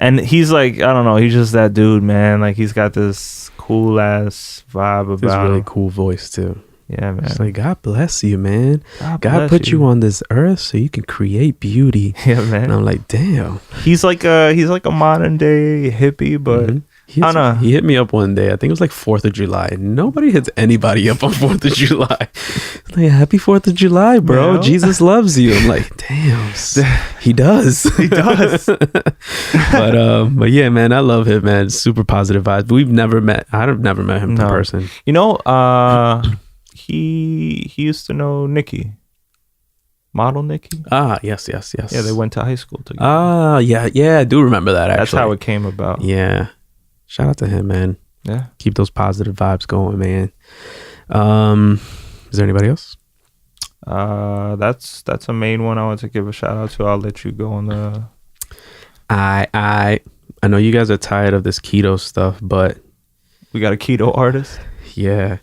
And he's like, I don't know, he's just that dude, man. Like he's got this cool ass vibe about his really cool voice too. Yeah, man. It's like, God bless you, man. God bless put you on this earth so you can create beauty. Yeah, man. And I'm like, damn. He's like a modern day hippie, but I don't know. He hit me up one day. I think it was like 4th of July. Nobody hits anybody up on 4th of July. Like, happy 4th of July, bro. Yeah. Jesus loves you. I'm like, damn. He does. He does. But yeah, man, I love him, man. Super positive vibes. We've never met. I've never met him in person. You know, he used to know Nikki. Model Nikki. Yes. Yeah, they went to high school together. Yeah, I do remember that, actually. That's how it came about. Yeah. Shout out to him, man. Yeah. Keep those positive vibes going, man. Is there anybody else? That's a main one I want to give a shout out to. I'll let you go on the. I know you guys are tired of this keto stuff, but we got a keto artist. Yeah.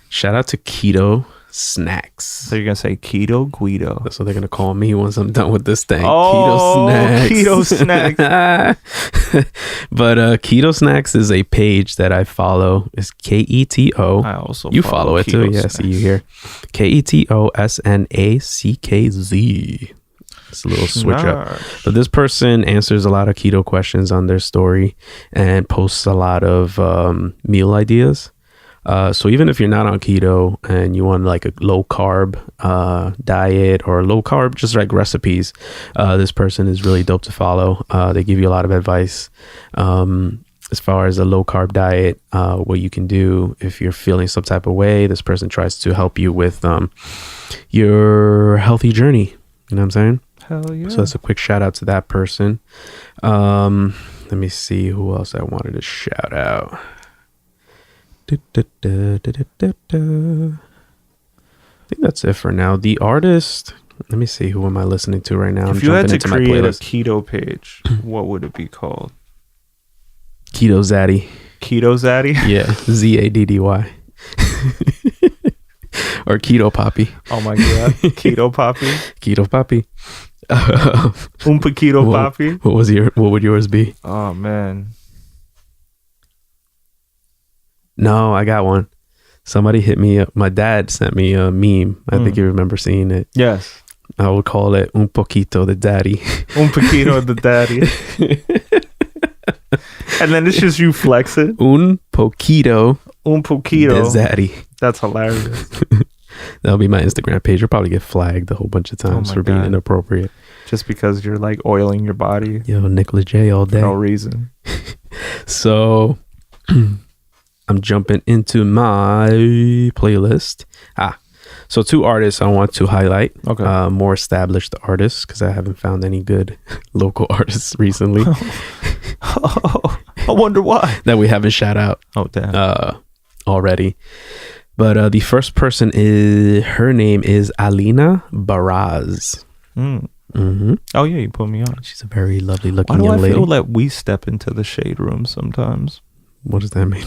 Shout out to Keto Snacks. So you're gonna say Keto Guido. That's what they're gonna call me once I'm done with this thing. Oh, Keto Snacks. But Keto Snacks is a page that I follow. It's KETO. I also follow it too. Yeah, see you here. KETOSNACKZ. It's a little switch up. But this person answers a lot of keto questions on their story and posts a lot of meal ideas. So even if you're not on keto and you want like a low carb diet or low carb, just like recipes, this person is really dope to follow. They give you a lot of advice as far as a low carb diet, what you can do if you're feeling some type of way. This person tries to help you with your healthy journey. You know what I'm saying? Hell yeah. So that's a quick shout out to that person. Let me see who else I wanted to shout out. I think that's it for now. The artist, let me see, who am I listening to right now? If you had to create a keto page, what would it be called? Keto Zaddy. Keto Zaddy? Yeah, Zaddy. Or Keto Poppy. Oh my god. Keto Poppy. Keto Poppy. Oompa Keto Poppy. What would yours be? Oh man. No, I got one. Somebody hit me up. My dad sent me a meme. I think you remember seeing it. Yes. I would call it Un Poquito the Daddy. Un Poquito the Daddy. And then it's just you flexing. Un Poquito the Daddy. That's hilarious. That'll be my Instagram page. You'll probably get flagged a whole bunch of times for being inappropriate. Just because you're like oiling your body. Yo, Nicolas J all day. For no reason. So I'm jumping into my playlist. So 2 artists I want to highlight. Okay. More established artists, because I haven't found any good local artists recently. I wonder why. That we haven't shout out. Oh, damn. Already. But the first person her name is Alina Baraz. Mm-hmm. Oh yeah, you put me on. She's a very lovely looking young lady. Why do I feel like we step into the shade room sometimes? What does that mean?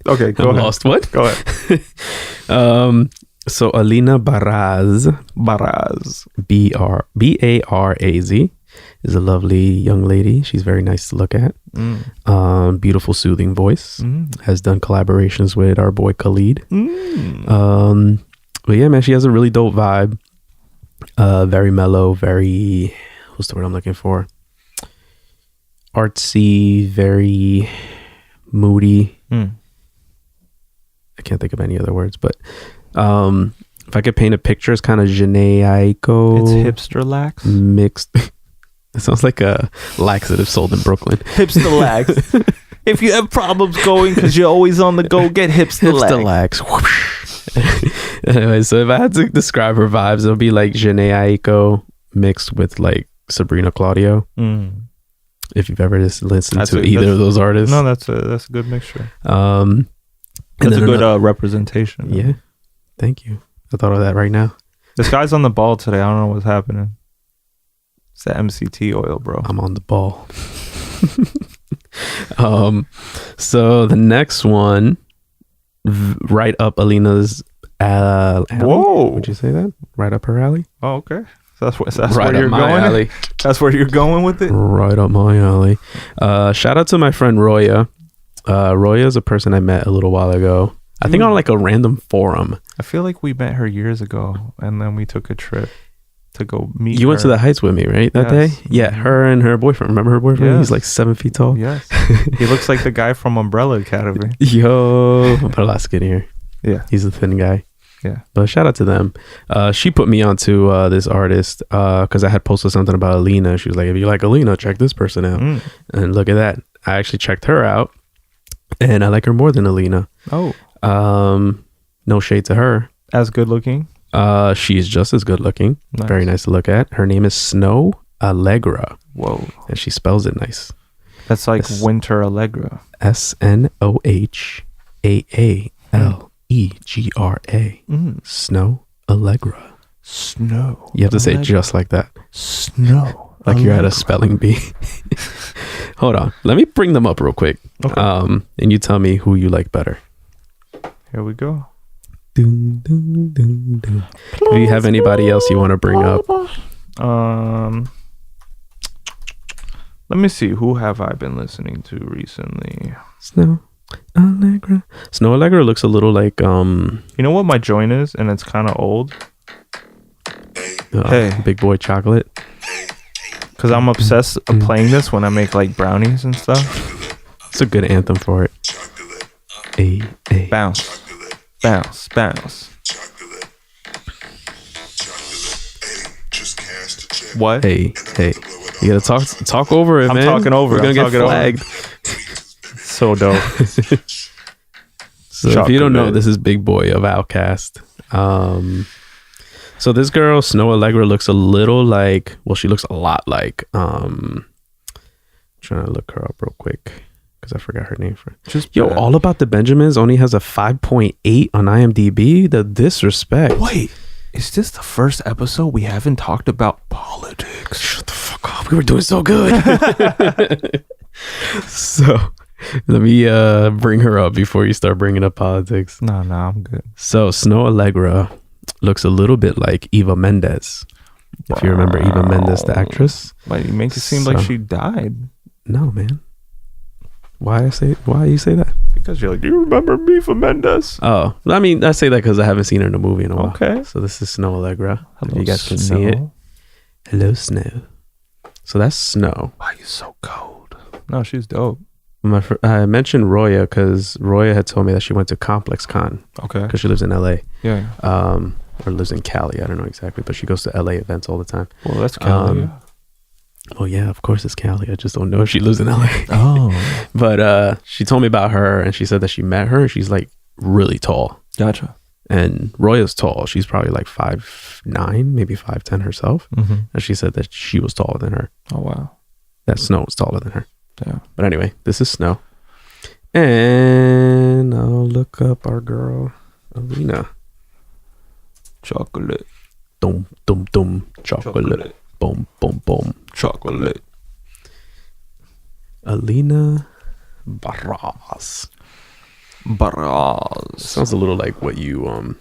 Okay, go ahead. Lost what? Go ahead. So Alina Baraz, Baraz, is a lovely young lady. She's very nice to look at. Beautiful, soothing voice. Has done collaborations with our boy Khalid. But yeah, man, she has a really dope vibe. Very mellow, very, what's the word I'm looking for? Artsy, very moody. I can't think of any other words, but if I could paint a picture, it's kind of Jhené Aiko. It's hipster lax mixed. It sounds like a laxative sold in Brooklyn. Hipster lax. If you have problems going because you're always on the go, get hipster lax. Anyway, so if I had to describe her vibes, it'll be like Jhené Aiko mixed with like Sabrina Claudio. If you've ever just listened to either of those artists. No, that's a good mixture. That's a good representation. Yeah. Thank you. I thought of that right now. This guy's on the ball today. I don't know what's happening. It's the MCT oil, bro. I'm on the ball. So the next one, right up Alina's alley. Whoa. Would you say that? Right up her alley? Oh, okay. That's right where you're my going. Alley. That's where you're going with it. Right up my alley. Shout out to my friend Roya. Roya is a person I met a little while ago. I think on like a random forum. I feel like we met her years ago, and then we took a trip to go meet You went to the Heights with me, right? That day? Yeah, her and her boyfriend. Remember her boyfriend? Yes. He's like 7 feet tall. Yes. He looks like the guy from Umbrella Academy. Yo, but a lot skinnier. Yeah. He's a thin guy. Yeah. But shout out to them. She put me onto this artist because I had posted something about Alina. She was like, if you like Alina, check this person out. And look at that. I actually checked her out, and I like her more than Alina. Oh. No shade to her. As good looking? She's just as good looking. Nice. Very nice to look at. Her name is Snow Allegra. Whoa. And she spells it nice. That's like Winter Allegra. SNOHAALEGRA. Snow Allegra. Snow. You have to say it just like that. Snow. Like Allegra. You're at a spelling bee. Hold on. Let me bring them up real quick. Okay. And you tell me who you like better. Here we go. Dun, dun, dun, dun. Do you have anybody else you want to bring up? Let me see. Who have I been listening to recently? Snow Allegra. Snow Allegra looks a little like You know what my joint is, and it's kind of old. Hey, Big Boy Chocolate. Because I'm obsessed of playing this when I make like brownies and stuff. It's a good anthem for it. Bounce. Bounce, bounce. What? Hey, you gotta talk over it, man. I'm talking over. We're gonna get flagged. So dope. So if you don't know, this is Big Boy of Outkast. So this girl, Snow Allegra, looks a little like. Well, she looks a lot like. Trying to look her up real quick. Because I forgot her name. All About the Benjamins only has a 5.8 on IMDb. The disrespect. Wait, is this the first episode we haven't talked about politics? Shut the fuck up. We were doing so good. So, let me bring her up before you start bringing up politics. No, I'm good. So, Snow Allegra looks a little bit like Eva Mendes. If you remember Eva Mendes, the actress. Like, you make it seem like she died. No, man. Why you say that? Because you're like, do you remember me from Mendes? Oh, I mean, I say that because I haven't seen her in a movie in a while. Okay. So this is Snow Allegra. Hello, you guys can Snow. see it. Hello, Snow. So that's Snow. Why are you so cold? No, she's dope. I mentioned Roya because Roya had told me that she went to Complex Con. Okay. Because she lives in LA. Yeah. Or lives in Cali. I don't know exactly, but she goes to LA events all the time. Well, that's Cali. Oh yeah, of course it's Cali. I just don't know if she lives in LA. Oh. But she told me about her, and she said that she met her, and she's like really tall. Gotcha. And Roya's tall. She's probably like 5'9", maybe 5'10" herself. Mm-hmm. And she said that she was taller than her. Oh wow. That Snow was taller than her. Yeah. But anyway, this is Snow. And I'll look up our girl, Alina. Chocolate. Dum dum dum. Chocolate. Boom, boom, boom. Chocolate. Alina Barras. Sounds a little like what you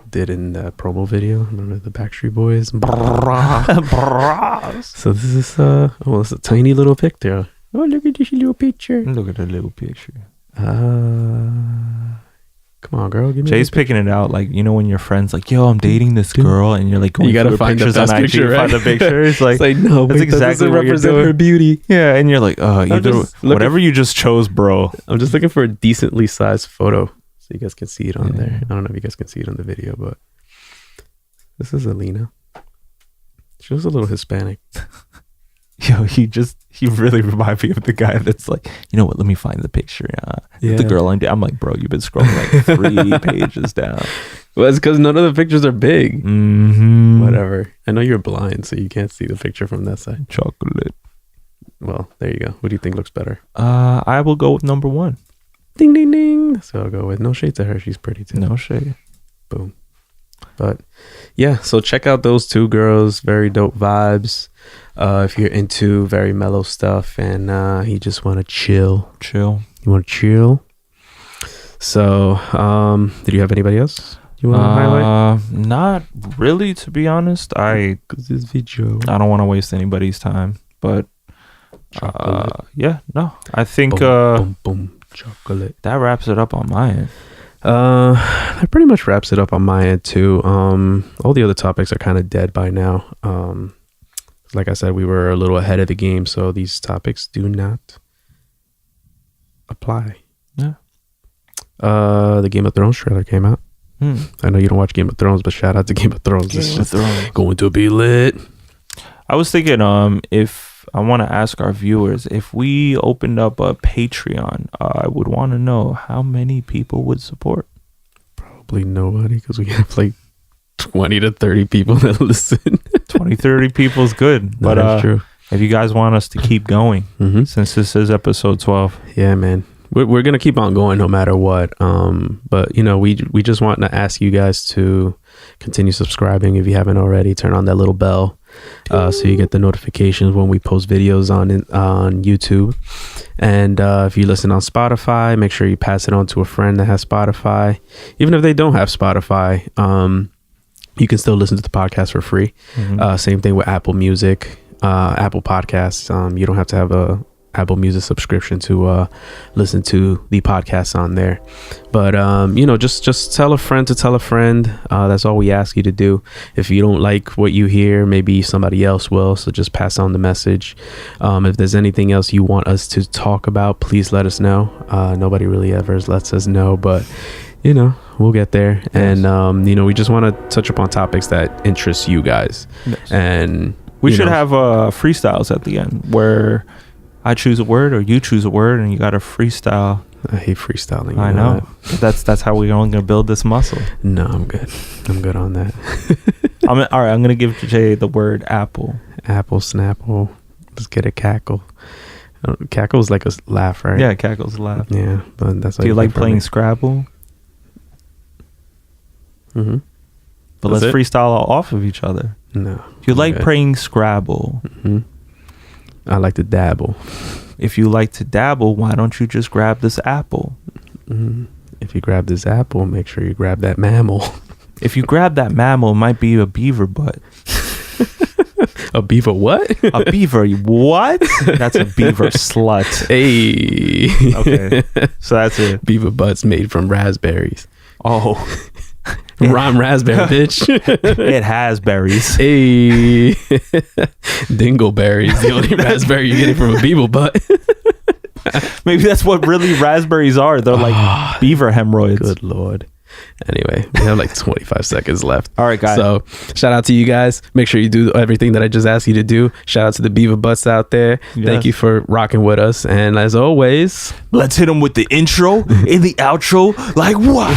did in that promo video. Remember the Backstreet Boys? Barras. So this is it's a tiny little picture. Oh, look at this little picture. Look at the little picture. Come on, girl. Give me Jay's picking it out, like, you know, when your friend's like, "Yo, I'm dating this girl," and you're like, going you gotta find the best picture, right? Find the picture. It's like, no, that's exactly what represent you're doing. Her beauty. Yeah, and you're like, whatever you just chose, bro. I'm just looking for a decently sized photo so you guys can see it on there. I don't know if you guys can see it on the video, but this is Alina. She was a little Hispanic. Yo, he really reminded me of the guy that's like, you know what, let me find the picture. The girl I'm like, bro, you've been scrolling like 3 pages down. Well, it's because none of the pictures are big. Mm-hmm. Whatever. I know you're blind, so you can't see the picture from that side. Chocolate. Well, there you go. What do you think looks better? I will go with number 1. Ding, ding, ding. So I'll go with no shade to her. She's pretty too. No shade. Boom. But yeah, so check out those 2 girls. Very dope vibes. If you're into very mellow stuff and you just want to chill. You want to chill. So, did you have anybody else you want to highlight? Not really, to be honest. Because this video. I don't want to waste anybody's time, but yeah, no. I think boom, boom, boom. chocolate. That wraps it up on my end. That pretty much wraps it up on my end too. All the other topics are kind of dead by now. Like I said, we were a little ahead of the game, so these topics do not apply. Yeah. The Game of Thrones trailer came out. I know you don't watch Game of Thrones, but shout out to Game of Thrones. It's just going to be lit. I was thinking, if I want to ask our viewers, if we opened up a Patreon, I would want to know how many people would support. Probably nobody, because we have like 20 to 30 people that listen. 20, 30 people is good. But that's true. If you guys want us to keep going, since this is episode 12. Yeah, man. We're going to keep on going no matter what. But, we just want to ask you guys to continue subscribing if you haven't already. Turn on that little bell so you get the notifications when we post videos on YouTube. And if you listen on Spotify, make sure you pass it on to a friend that has Spotify. Even if they don't have Spotify, you can still listen to the podcast for free. Same thing with Apple Music, Apple Podcasts. You don't have to have a Apple Music subscription to listen to the podcast on there. But just tell a friend to tell a friend. That's all we ask you to do. If you don't like what you hear, maybe somebody else will, so just pass on the message. If there's anything else you want us to talk about, please let us know. Nobody really ever lets us know, but we'll get there. Yes. And we just want to touch upon topics that interest you guys. Yes. And we should have freestyles at the end where I choose a word or you choose a word and you got to freestyle. I hate freestyling. I know. That's how we're only going to build this muscle. No, I'm good. I'm good on that. All right. I'm going to give Jay the word apple. Apple, snapple. Let's get a cackle. Cackle is like a laugh, right? Yeah, cackle's a laugh. Yeah, but that's. Do you like playing Scrabble? But let's freestyle off of each other. No. If you like playing Scrabble. I like to dabble. If you like to dabble, why don't you just grab this apple? If you grab this apple, make sure you grab that mammal. If you grab that mammal, it might be a beaver butt. A beaver what? A beaver what? That's a beaver slut. Hey. Okay. So that's it. Beaver butts made from raspberries. Oh. Rhyme raspberry, bitch. It has berries. Hey. Dingleberries. The only raspberry you're getting from a beaver butt. Maybe that's what really raspberries are. They're like beaver hemorrhoids. Good Lord. Anyway, we have like 25 seconds left. All right, guys. So shout out to you guys. Make sure you do everything that I just asked you to do. Shout out to the beaver butts out there. Yes. Thank you for rocking with us. And as always, let's hit them with the intro and the outro. Like what?